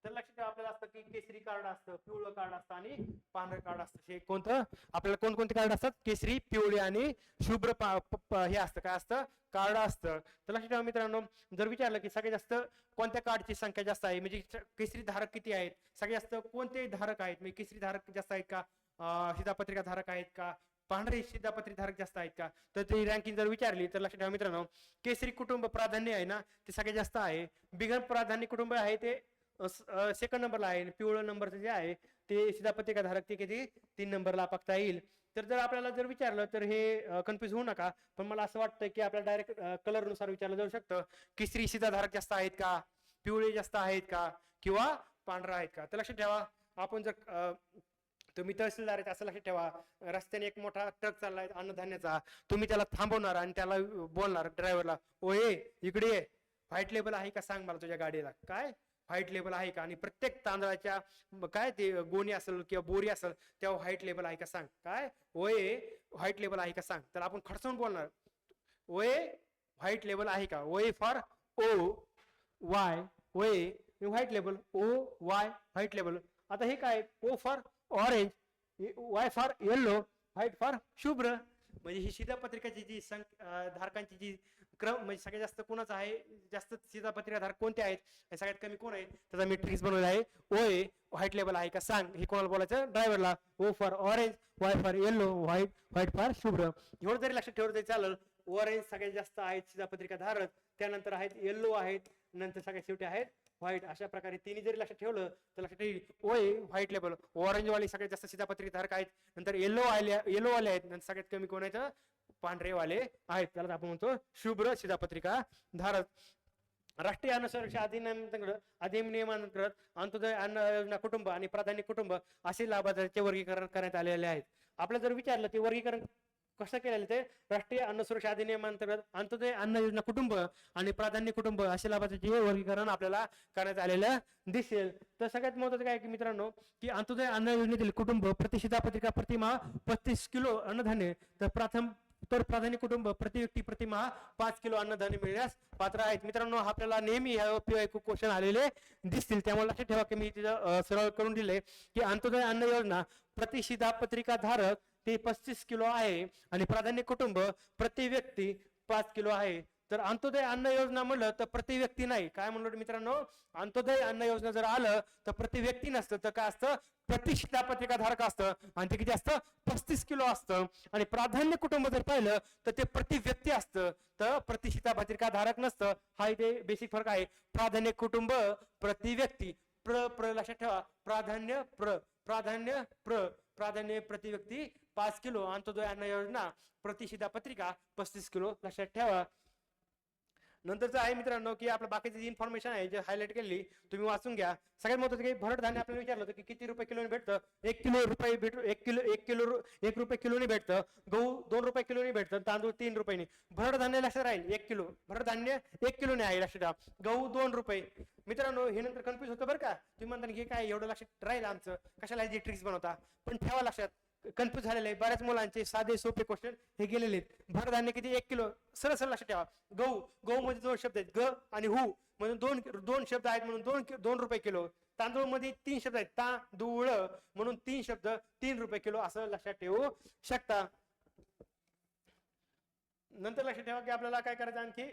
Speaker 1: तर लक्षात ठेवा आपल्याला असतं की केसरी कार्ड असतं, पिवळं कार्ड असतं आणि पांढरं कार्ड असतं. हे कोणतं? आपल्याला कोणकोणते कार्ड असतात? केसरी, पिवळे आणि शुभ्र हे असतं. काय असतं? कार्ड असतं. तर लक्षात ठेवा मित्रांनो, जर विचारलं की सगळ्यात जास्त कोणत्या कार्डची संख्या जास्त आहे, म्हणजे केसरी धारक किती आहेत, सगळ्यात जास्त कोणते धारक आहेत, म्हणजे केसरी धारक जास्त आहेत का, शिधापत्रिका धारक आहेत का, पांढरे शिधापत्रिका धारक जास्त आहेत का, तर ती रँकिंग जर विचारली तर लक्षात ठेवा मित्रांनो, केसरी कुटुंब प्राधान्य आहे ना, ते सगळ्यात जास्त आहे. बिगर प्राधान्य कुटुंब आहे ते सेकंड नंबरला आहे. पिवळं नंबरचं जे आहे ते शिधापत्रिका धारक ते किती? 3 नंबरला बघता येईल. तर जर आपल्याला जर विचारलं तर हे कन्फ्युज होऊ नका, पण मला असं वाटतं की आपल्याला डायरेक्ट कलर नुसार विचारलं जाऊ शकतं. केसरी शिधाधारक जास्त आहेत का, पिवळे जास्त आहेत का, किंवा पांढरा आहेत का. तर लक्षात ठेवा, आपण जर तुम्ही तहसीलदार आहेत असं लक्षात ठेवा, रस्त्याने एक मोठा ट्रक चाललाय अन्नधान्याचा, तुम्ही त्याला थांबवणार आणि त्याला बोलणार ड्रायव्हरला, ओए इकडे ये, व्हाईट लेबल आहे का सांग मला तुझ्या गाडीला. काय व्हाईट लेबल आहे का, आणि प्रत्येक तांदळाच्या काय ते गोणी असेल किंवा बोरी असेल तेव्हा व्हाईट लेबल आहे का सांग. काय ओए व्हाईट लेबल आहे का सांग. तर आपण खडसून बोलणार, ओए व्हाईट लेबल आहे का. O Y for O Y, O Y white label, O Y white label. आता हे काय, O for orange, Y for yellow, white for शुभ्र. म्हणजे ही शिधापत्रिकाची जी धारकांची जी क्रम, म्हणजे सगळ्यात जास्त कोणाचा आहे, जास्त शिधापत्रिका धारक कोणते आहेत, सगळ्यात कमी कोण आहे, त्याचा मी ट्रिक्स बनवला आहे. ओए व्हाईट लेबल आहे का सांग, हे कोणाला बोलायचं, ड्रायव्हरला. O for orange, Y for yellow, white for शुभ्र. एवढं जरी लक्षात ठेवलं तरी चालेल. ऑरेंज सगळ्यात जास्त आहेत शिधापत्रिका धारक, त्यानंतर आहेत येल्लो आहेत, नंतर सगळ्यात शेवटी आहेत व्हाईट. अशा प्रकारे तिन्ही जरी लक्षात ठेवलं तर लक्षात येईल ओए व्हाईट लेबल, ऑरेंज वाले सगळ्यात जास्त शिधापत्रिका धारक आहेत, नंतर येलो वाले आहेत, नंतर सगळ्यात कमी कोण आहेत, पांढरे वाले आहेत. त्याला आपण म्हणतो शुभ्र शिधापत्रिका धारक. राष्ट्रीय अन्न सुरक्षा अधिनियमांतर्गत अंत्योदय अन्न योजना कुटुंब आणि प्राधान्य कुटुंब असे लाभार्थ्यांचे वर्गीकरण करण्यात आलेले आहेत. आपल्याला जर विचारलं ते वर्गीकरण कसं केलेलं, ते राष्ट्रीय अन्न सुरक्षा अधिनियमांतर्गत अंत्योदय अन्न योजना कुटुंब आणि प्राधान्य कुटुंब असे लाभार्थ्यांचे वर्गीकरण आपल्याला करण्यात आलेलं दिसेल. तर सगळ्यात महत्वाचं काय की मित्रांनो, की अंत्योदय अन्न योजनेतील कुटुंब प्रति शिधापत्रिका प्रतिमाह 35 किलो अन्नधान्य, तर प्राधान्य कुटुंब प्रति व्यक्ती प्रतिमाह 5 किलो अन्नधान्य मिळण्यास पात्र आहेत. मित्रांनो, आपल्याला नेहमी क्वेश्चन आलेले दिसतील, त्यामुळे लक्षात ठेवा की मी तिथं सरळ करून दिले की अंत्योदय अन्न योजना प्रति शिधापत्रिका धारक ते 35 किलो आहे आणि प्राधान्य कुटुंब प्रति व्यक्ती 5 किलो आहे.
Speaker 2: तर अंत्योदय अन्न योजना म्हणलं तर प्रति व्यक्ती नाही. काय म्हणलो मित्रांनो, अंत्योदय अन्न योजना जर आलं तर प्रति व्यक्ती नसतं, तर काय असतं, प्रति शिधापत्रिका धारक असतं आणि ते किती असतं, 35 किलो असतं. आणि प्राधान्य कुटुंब जर पाहिलं तर ते प्रति व्यक्ती असतं, तर प्रति शिधापत्रिका धारक नसतं. हा इथे बेसिक फरक आहे. प्राधान्य कुटुंब प्रति व्यक्ती, प्र लक्षात ठेवा, प्राधान्य प्रति व्यक्ती 5 किलो, अंत्योदय अन्न योजना प्रति शिधापत्रिका 35 किलो, लक्षात ठेवा. नंतरचं आहे मित्रांनो की आपलं बाकीची जी इन्फॉर्मेशन आहे जे हायलाइट केली तुम्ही वाचून घ्या. सगळ्यात महत्त्वाचं की भरड धान्य आपल्याला विचारलं होतं की किती रुपये किलोने भेटतं. 1 रुपये किलोने भेटतं. गहू 2 रुपये किलोने भेटतं. तांदूळ 3 रुपयाने. भरड धान्य लक्षात राहील 1 किलो. भरड धान्य 1 किलोने आहे, लक्षात ठेवा. गहू 2 रुपये. मित्रांनो हे नंतर कन्फ्युज होतं बरं का. तुम्ही म्हणता की काय एवढं लक्षात राहील आमचं, कशाला जी ट्रिक्स बनवता, पण ठेवा लक्षात, कन्फ्युज झालेले आहे. बऱ्याच मुलांचे साधे सोपे क्वेश्चन हे गेलेले आहेत. भरधान्य किती, 1 किलो. सरळ सरळ लक्षात ठेवा. गहू मध्ये 2 शब्द आहेत, ग आणि हु म्हणून दोन शब्द आहेत म्हणून 2 रुपये किलो. तांदूळ मध्ये 3 शब्द आहेत, तांदूळ म्हणून 3 शब्द 3 रुपये किलो, असं लक्षात ठेवू शकता. नंतर लक्षात ठेवा की आपल्याला काय करायचं, आणखी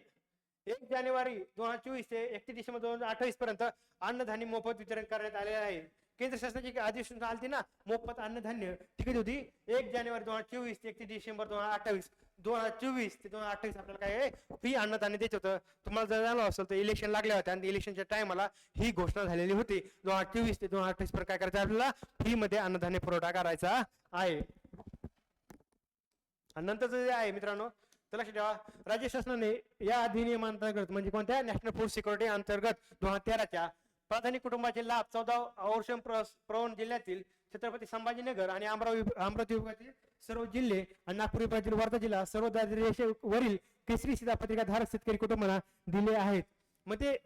Speaker 2: 1 जानेवारी 2024 ते 31 डिसेंबर 2028 पर्यंत अन्नधान्य मोफत वितरण करण्यात आले आहे. केंद्र शासनाची अधिसूचना आली ना मोफत अन्नधान्य, तिकीट होती 1 जानेवारी 2024 ते 31 डिसेंबर 2028. 2024 ते 2028 आपल्याला काय आहे, फ्री अन्नधान्य द्यायचं होतं. तुम्हाला जर जाणवलं असेल तर इलेक्शन लागले होते आणि इलेक्शनच्या टायमाला ही घोषणा झालेली होती. 2024 ते 2028 पर्यंत काय करायचं, आपल्याला फ्री मध्ये अन्नधान्य पुरवठा करायचा आहे. आणि नंतरचं जे आहे मित्रांनो, तर लक्षात ठेवा, राज्य शासनाने या अधिनियमांतर्गत म्हणजे कोणत्या, नॅशनल फूड सिक्युरिटी अंतर्गत 2013च्या प्राधान्य कुटुंबाचे लाभ 14 वर्षं प्रवण जिल्ह्यातील छत्रपती संभाजीनगर आणि अमरावती विभागातील सर्व जिल्हे आणि नागपूर विभागातील वर्धा जिल्हा सर्व दारिद्र्यरेषेवरील केसरी शिधापत्रिका धारक शेतकरी कुटुंबांना दिले आहेत. मग ते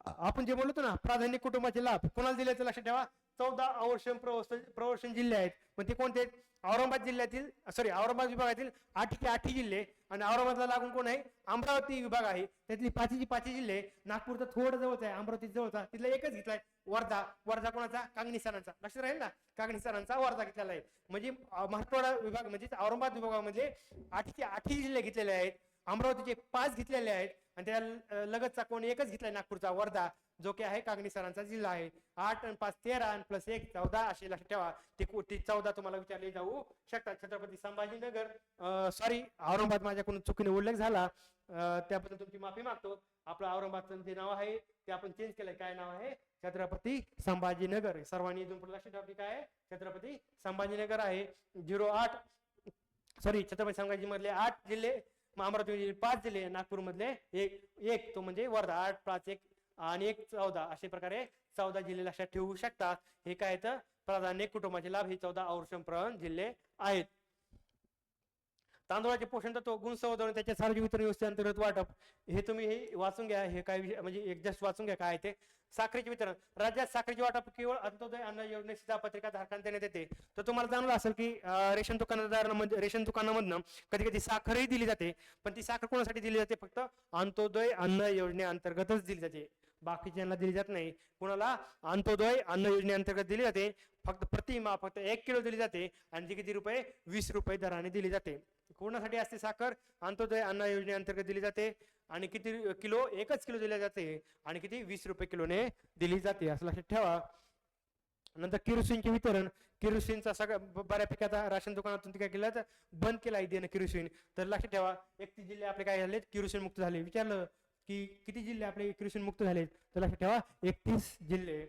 Speaker 2: आपण जे बोलतो ना प्राधान्य कुटुंबाचे लाभ कोणाला दिले, लक्षात ठेवा, 14 अवर्षण प्रवर्षण जिल्हे आहेत. मग ते कोणते, औरंगाबाद जिल्ह्यातील औरंगाबाद विभागातील 8 जिल्हे आणि औरंगाबादला लागून कोण आहे, अमरावती विभाग आहे, त्यातली 5 जिल्हे. नागपूर तर थोडं जवळच आहे, अमरावती जवळचा, तिथला एकच घेतलाय वर्धा कोणाचा, कागणी सरांचा, लक्षात राहील ना, कागणी सरांचा वर्धा घेतलेला आहे. म्हणजे मराठवाडा विभाग म्हणजे औरंगाबाद विभागामध्ये 8 जिल्हे घेतलेले आहेत, अमरावतीचे 5 घेतलेले आहेत आणि त्या लगतचा कोण एकच घेतलाय, नागपूरचा वर्धा, जो की आहे कागणी सरांचा जिल्हा आहे. 8 आणि 5 13 आणि +1 14 असे लक्षात ठेवा. ते 14 तुम्हाला विचारले जाऊ शकतात. छत्रपती संभाजीनगर, औरंगाबाद माझ्याकडून चुकीने उल्लेख झाला, त्याबद्दल तुमची माफी मागतो. आपलं औरंगाबादचं जे नाव आहे ते आपण चेंज केलंय. काय नाव आहे, छत्रपती संभाजीनगर. सर्वांनी इथून पुढे लक्षात ठेवा काय आहे, छत्रपती संभाजीनगर आहे. छत्रपती संभाजी मधले 8 जिल्हे, अमरावती 5 जिल्हे, नागपूर मधले एक तो म्हणजे वर्धा. 8 5 1 आणि 1 14 अशा प्रकारे 14 जिल्हे लक्षात ठेवू शकतात. हे काय तर प्राधान्य कुटुंबाचे लाभ हे 14 अवर्षण प्रवण जिल्हे आहेत. तांदूळाचे पोषण तत्व, गुण संवर्धन, त्याच्या सार्वजनिक वितरण व्यवस्थेअंतर्गत वाटप, हे तुम्ही हे वाचून घ्या. हे काय म्हणजे एक जस्ट वाचून घ्या काय ते. साखरेचे वितरण, राज्यात साखरेचे वाटप केवळ अंत्योदय अन्न योजने शिधापत्रिका धारकांना देण्यात येते. तर तुम्हाला जाणवलं असेल की रेशन दुकानामधनं कधी कधी साखरही दिली जाते, पण ती साखर कोणासाठी दिली जाते, फक्त अंत्योदय अन्न योजनेअंतर्गतच दिली जाते, बाकीच्यांना दिली जात नाही. कुणाला, अंत्योदय अन्न योजनेअंतर्गत दिली जाते. फक्त 1 किलो दिली जाते आणि ती किती रुपये, 20 रुपये दराने दिली जाते. कोणासाठी असते साखर, अंत्योदय अन्न योजनेअंतर्गत दिली जाते आणि किती किलो, 1 किलो दिली जाते आणि किती, 20 रुपये किलोने दिली जाते, असं लक्षात ठेवा. नंतर केरोसिनचे वितरण, केरोसिनचा सगळं बऱ्यापैकी आता राशन दुकानातून काय केलं तर बंद केलं आहे देणं केरोसिन. तर लक्षात ठेवा 31 जिल्हे आपले काय झाले, केरोसिन मुक्त झाले. विचारलं की किती जिल्हे आपले केरोसिन मुक्त झाले, तर लक्षात ठेवा 31 जिल्हे.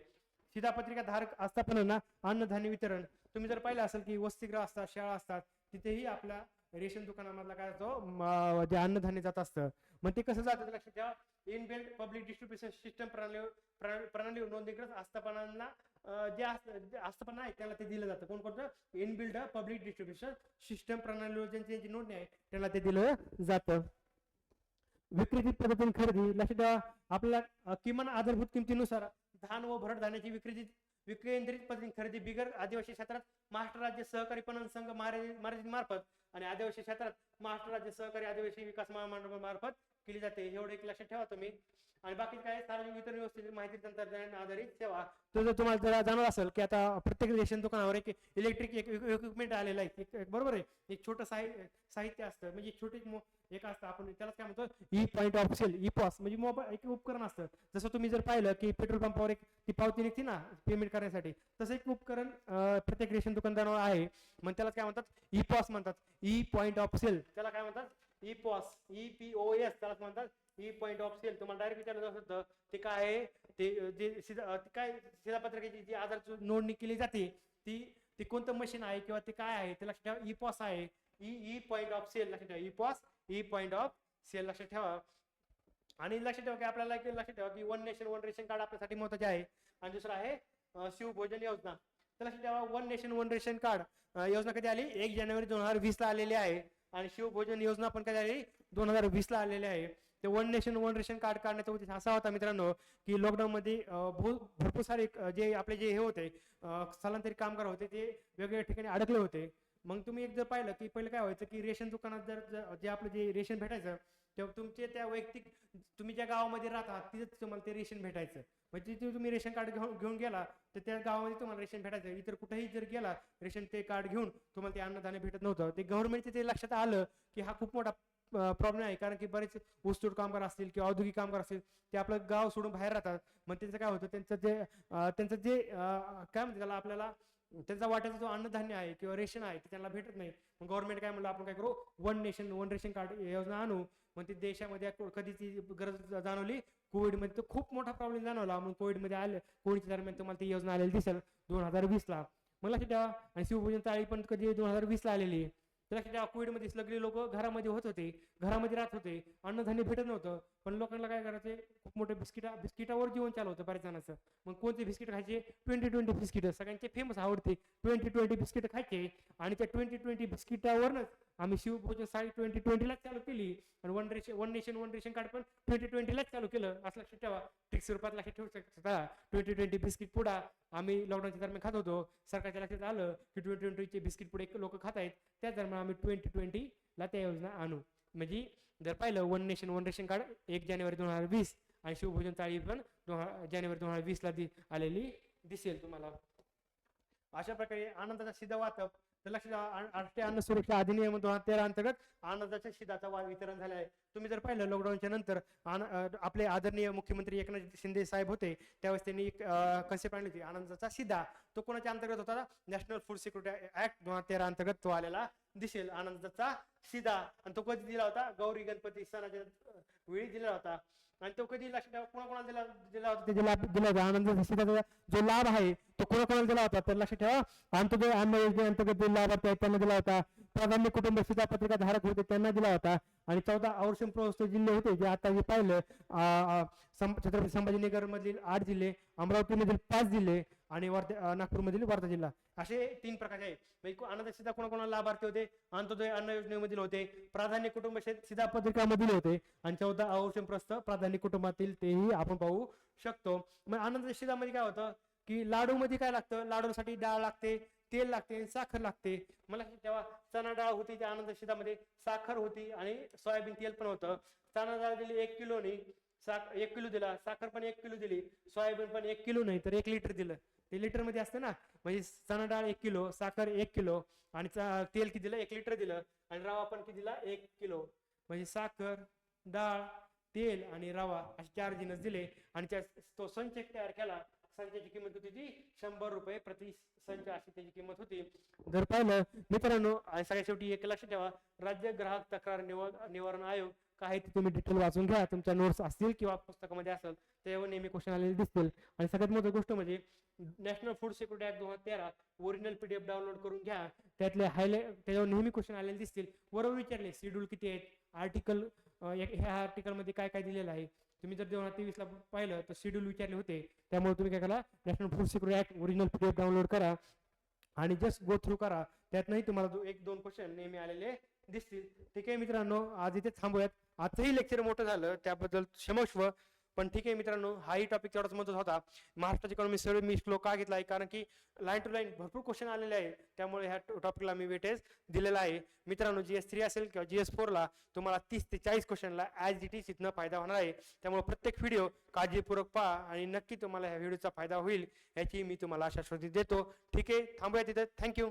Speaker 2: शिधापत्रिका धारक असताना अन्नधान्य वितरण, तुम्ही जर पाहिलं असेल की वसतिगृह असतात, शाळा असतात, तिथेही आपल्या रेशन दुकानामधला काय जातो, जे अन्नधान्य जात असतं. मग ते कसं जातं लक्षात ठेवा, इनबिल्ट पब्लिक डिस्ट्रीब्युशन सिस्टम प्रणालीवर नोंदणीकृत आस्थापनांना जे आस्थापना आहे त्याला ते दिलं जातं. कोणतं, इनबिल्ट पब्लिक डिस्ट्रीब्युशन सिस्टम प्रणालीवर ज्यांची नोंदणी आहे त्याला ते दिलं जातं. विक्री पद्धतीने खरेदी, लक्षात ठेवा आपल्याला किमान आधारभूत किमतीनुसार धान व भरड धान्याची विकेंद्रित पद्धतीने खरेदी बिगर आदिवासी क्षेत्रात महाराष्ट्र राज्य सहकारी पणन संघ मर्यादित मार्फत आणि आदिवासी क्षेत्रात महाराष्ट्र राज्य सहकारी आदिवासी विकास महामंडळ मार्फत केली जाते, एवढं एक लक्षात ठेवा तुम्ही. आणि बाकी काय सार्वजनिक वितरण व्यवस्थेची माहिती तंत्रज्ञान आधारित सेवा. तो जर तुम्हाला जरा जाणवत असेल की आता प्रत्येक रेशन दुकानावर एक इलेक्ट्रिक इक्विपमेंट आलेलं आहे, बरोबर आहे, एक छोटं साहित्य असतं, म्हणजे एक असतं, आपण त्यालाच काय म्हणतो, E point of sale, E POS, म्हणजे मोबाईल एक उपकरण असतं. जसं तुम्ही जर पाहिलं की पेट्रोल पंपावर एक ती पावती निघते ना पेमेंट करण्यासाठी, तसं एक उपकरण प्रत्येक रेशन दुकानदारावर आहे. मग त्यालाच काय म्हणतात, ई पॉस म्हणतात, ई पॉईंट ऑफ सेल, त्याला काय म्हणतात, ई पॉस, EPOS त्यालाच म्हणतात, ई पॉईंट ऑफ सेल. तुम्हाला डायरेक्ट विचारलं जाऊ शकतं ते काय आहे, ते जे काय शिधापत्रकाची जी आधार नोंदणी केली जाते ती ती कोणतं मशीन आहे किंवा ते काय आहे ते लक्षात ठेवा. ई पॉस आहे, ई पॉईंट ऑफ सेल लक्षात ठेवा, E POS, E point of sale लक्षात ठेवा. आणि लक्षात ठेवा की आपल्याला लक्षात ठेवा की one nation one ration card आपल्यासाठी महत्वाचे आहे. आणि दुसरं आहे शिवभोजन योजना. तर लक्षात ठेवा one nation one ration card योजना कधी आली, 1 जानेवारी 2020 ला आलेली आहे. आणि शिवभोजन योजना पण कधी आली, 2020 ला आलेली आहे. ते one nation one ration card काढण्याचा उद्देश असा होता मित्रांनो की लॉकडाऊन मध्ये भरपूर सारे जे आपले जे हे होते स्थलांतरित कामगार होते ते वेगवेगळ्या ठिकाणी अडकले होते. मग तुम्ही एक जर पाहिलं की पहिले काय व्हायचं की रेशन दुकानात जर जे आपलं जे रेशन भेटायचं तेव्हा तुमचे त्या वैयक्तिक तुम्ही ज्या गावामध्ये राहता तिथेच तुम्हाला ते रेशन भेटायचं. म्हणजे तिथे तुम्ही रेशन कार्ड घेऊन गेला तर त्या गावामध्ये तुम्हाला रेशन भेटायचं. इतर कुठेही जर गेला रेशन ते कार्ड घेऊन तुम्हाला ते अन्नधान्य भेटत नव्हतं. ते गव्हर्नमेंटचे ते लक्षात आलं की हा खूप मोठा प्रॉब्लेम आहे, कारण की बरेच ऊसतोड कामगार असतील किंवा औद्योगिक कामगार असतील ते आपलं गाव सोडून बाहेर राहतात. मग त्यांचं काय होतं, त्यांचं जे काय म्हणते त्याला, आपल्याला त्यांचा वाट्याचा जो अन्नधान्य आहे किंवा रेशन आहे ते त्यांना भेटत नाही. मग गव्हर्नमेंट काय म्हणलं, आपण काय करू, one nation one ration card योजना आणू. मग ते देशामध्ये कधी ती गरज जाणवली, कोविडमध्ये तर खूप मोठा प्रॉब्लेम जाणवला. मग कोविडमध्ये आलं, कोविडच्या दरम्यान तुम्हाला ती योजना आलेली दिसेल 2020 ला. मग लक्षात ठेवा. आणि शिवभोजन थाळी पण कधी 2020 ला आलेली आहे. लक्षात ठेवा कोविडमध्ये सगळे लोक घरामध्ये होते, घरामध्ये राहत होते, अन्नधान्य भेटत नव्हतं. पण लोकांना काय करायचे, खूप मोठे बिस्किटावर जीवन चालू होतं बऱ्याच जणांचं. मग कोणते बिस्किट खायचे, 2020 बिस्किट, सगळ्यांचे फेमस आवडते 2020 बिस्किट खायचे. आणि त्या 2020 बिस्किटावरच आम्ही शिवभोजन साडी 2020लाच चालू केली. आणि one nation one ration card पण 2020लाच चालू केलं, असं लक्षात ठेवा. ट्रिक्स रूपात लक्षात ठेवू शकता. 2020 बिस्किट पुडा आम्ही लॉकडाऊनच्या दरम्यान खात होतो. सरकारच्या लक्षात आलं की 2020चे बिस्किट पुढे लोक खात आहेत, त्याच दरम्यान आम्ही 2020ला त्या योजना आणू. म्हणजे जर पाहिलं one nation one ration card 1 जानेवारी 2020 आणि शिवभोजन थाळी पण जानेवारी 2020 ला आलेली दिसेल तुम्हाला. अशा प्रकारे आनंदाचा शिधा वाटप. तर लक्षात ठेवा राष्ट्रीय अन्न सुरक्षा अधिनियम 2013 अंतर्गत आनंदाच्या शिधाचा वितरण झाले आहे. तुम्ही जर पाहिलं लॉकडाऊनच्या नंतर आपले आदरणीय मुख्यमंत्री एकनाथ शिंदे साहेब होते, त्यावेळेस त्यांनी कन्सेप्ट आणली होती आनंदाचा शिधा. तो कोणाच्या अंतर्गत होता, नॅशनल फूड सिक्युरिटी ऍक्ट 2013 अंतर्गत तो आलेला दिसेल आनंदाचा शिधा. आणि तो कधी दिला होता, गौरी गणपती सणाच्या वेळी दिला होता. आणि तो कधी लक्षात ठेवा कोणाकोणाला दिला होता, दिला होता आनंदाचा शिधाचा जो लाभ आहे तो कोणाकोणाला दिला होता. तर लक्षात ठेवा अंत्योदय अन्न योजनेअंतर्गत जे लाभार्थी आहेत त्यांना दिला होता, प्राधान्य कुटुंब शिधापत्रिका धारक होते त्यांना दिला होता. आणि 14 अवर्षण प्रवस्त जिल्हे होते जे आता जे पाहिलं छत्रपती संभाजीनगर मधील 8 जिल्हे, अमरावती मधील 5 जिल्हे आणि नागपूर मधील वर्धा जिल्हा, असे 3 प्रकारचे आहेत. म्हणजे आनंद शिधा कोणाकोणाला लाभार्थी होते, अंत्योदय अन्न योजनेमधील होते, प्राधान्य कुटुंब शिधापत्रिका मधील होते आणि 14 अवर्षण प्रस्त प्राधान्य कुटुंबातील तेही आपण पाहू शकतो. मग आनंद शिधामध्ये काय होतं की लाडू मध्ये काय लागतं, लाडूसाठी डाळ लागते, तेल लागते, साखर लागते. मला तेव्हा चणा डाळ होती त्या आनंद शिधामध्ये, साखर होती आणि सोयाबीन तेल पण होतं. चणा डाळ दिली 1 किलोनी, 1 किलो दिला, साखर पण 1 किलो दिली, सोयाबीन पण 1 किलो नाही तर 1 लिटर दिलं. ते लिटर मध्ये असतं ना, म्हणजे चणा डाळ 1 किलो, साखर 1 किलो आणि तेल किती दिलं, 1 लिटर दिलं. आणि रवा पण किती दिला, 1 किलो. म्हणजे साखर, डाळ, तेल आणि रवा असे 4 जिन्नस दिले. आणि तो संच तयार केला. संचाची किंमत होती ती 100 रुपये प्रति संच अशी त्याची किंमत होती. जर पाहिलं मित्रांनो, सगळ्यात शेवटी एक लक्षात ठेवा, राज्य ग्राहक तक्रार निवारण आयोग काय ते तुम्ही डिटेल वाचून घ्या, तुमच्या नोट्स असतील किंवा पुस्तकामध्ये असेल त्यावर नेहमी क्वेश्चन आलेले दिसतील. आणि सगळ्यात मोठी गोष्ट म्हणजे national food security act 2013 original PDF download करून घ्या, त्यातले हायलाइट त्याच्यावर नेहमी क्वेश्चन आलेले दिसतील. बरोबर विचारले शेड्यूल किती आहेत, आर्टिकल ह्या आर्टिकल मध्ये काय काय दिलेलं आहे. तुम्ही जर 2023 ला पाहिलं तर शेड्यूल विचारले होते. त्यामुळे तुम्ही काय करा, national food security act original PDF download करा आणि जस्ट गो थ्रू करा. त्यातनंही तुम्हाला 1-2 क्वेश्चन नेहमी आलेले दिसतील. ठीक आहे मित्रांनो, आज इथे थांबूयात. आजही लेक्चर मोठं झालं त्याबद्दल क्षमस्व. पण ठीक आहे मित्रांनो, हाही टॉपिक तेवढाच महत्त्वाचा होता. महाराष्ट्राची इकॉनॉमी सर्वे मी स्लो का घेतला आहे, कारण की लाईन टू लाईन भरपूर क्वेश्चन आलेले आहे, त्यामुळे ह्या टॉपिकला मी वेटेज दिलेला आहे. मित्रांनो, GS3 असेल किंवा GS4 ला तुम्हाला 30 ते 40 क्वेश्चनला ॲज इट इज इथनं फायदा होणार आहे. त्यामुळे प्रत्येक व्हिडिओ काळजीपूर्वक पहा आणि नक्की तुम्हाला ह्या व्हिडिओचा फायदा होईल याची मी तुम्हाला आश्वासन देतो. ठीक आहे, थांबूया तिथं. थँक्यू.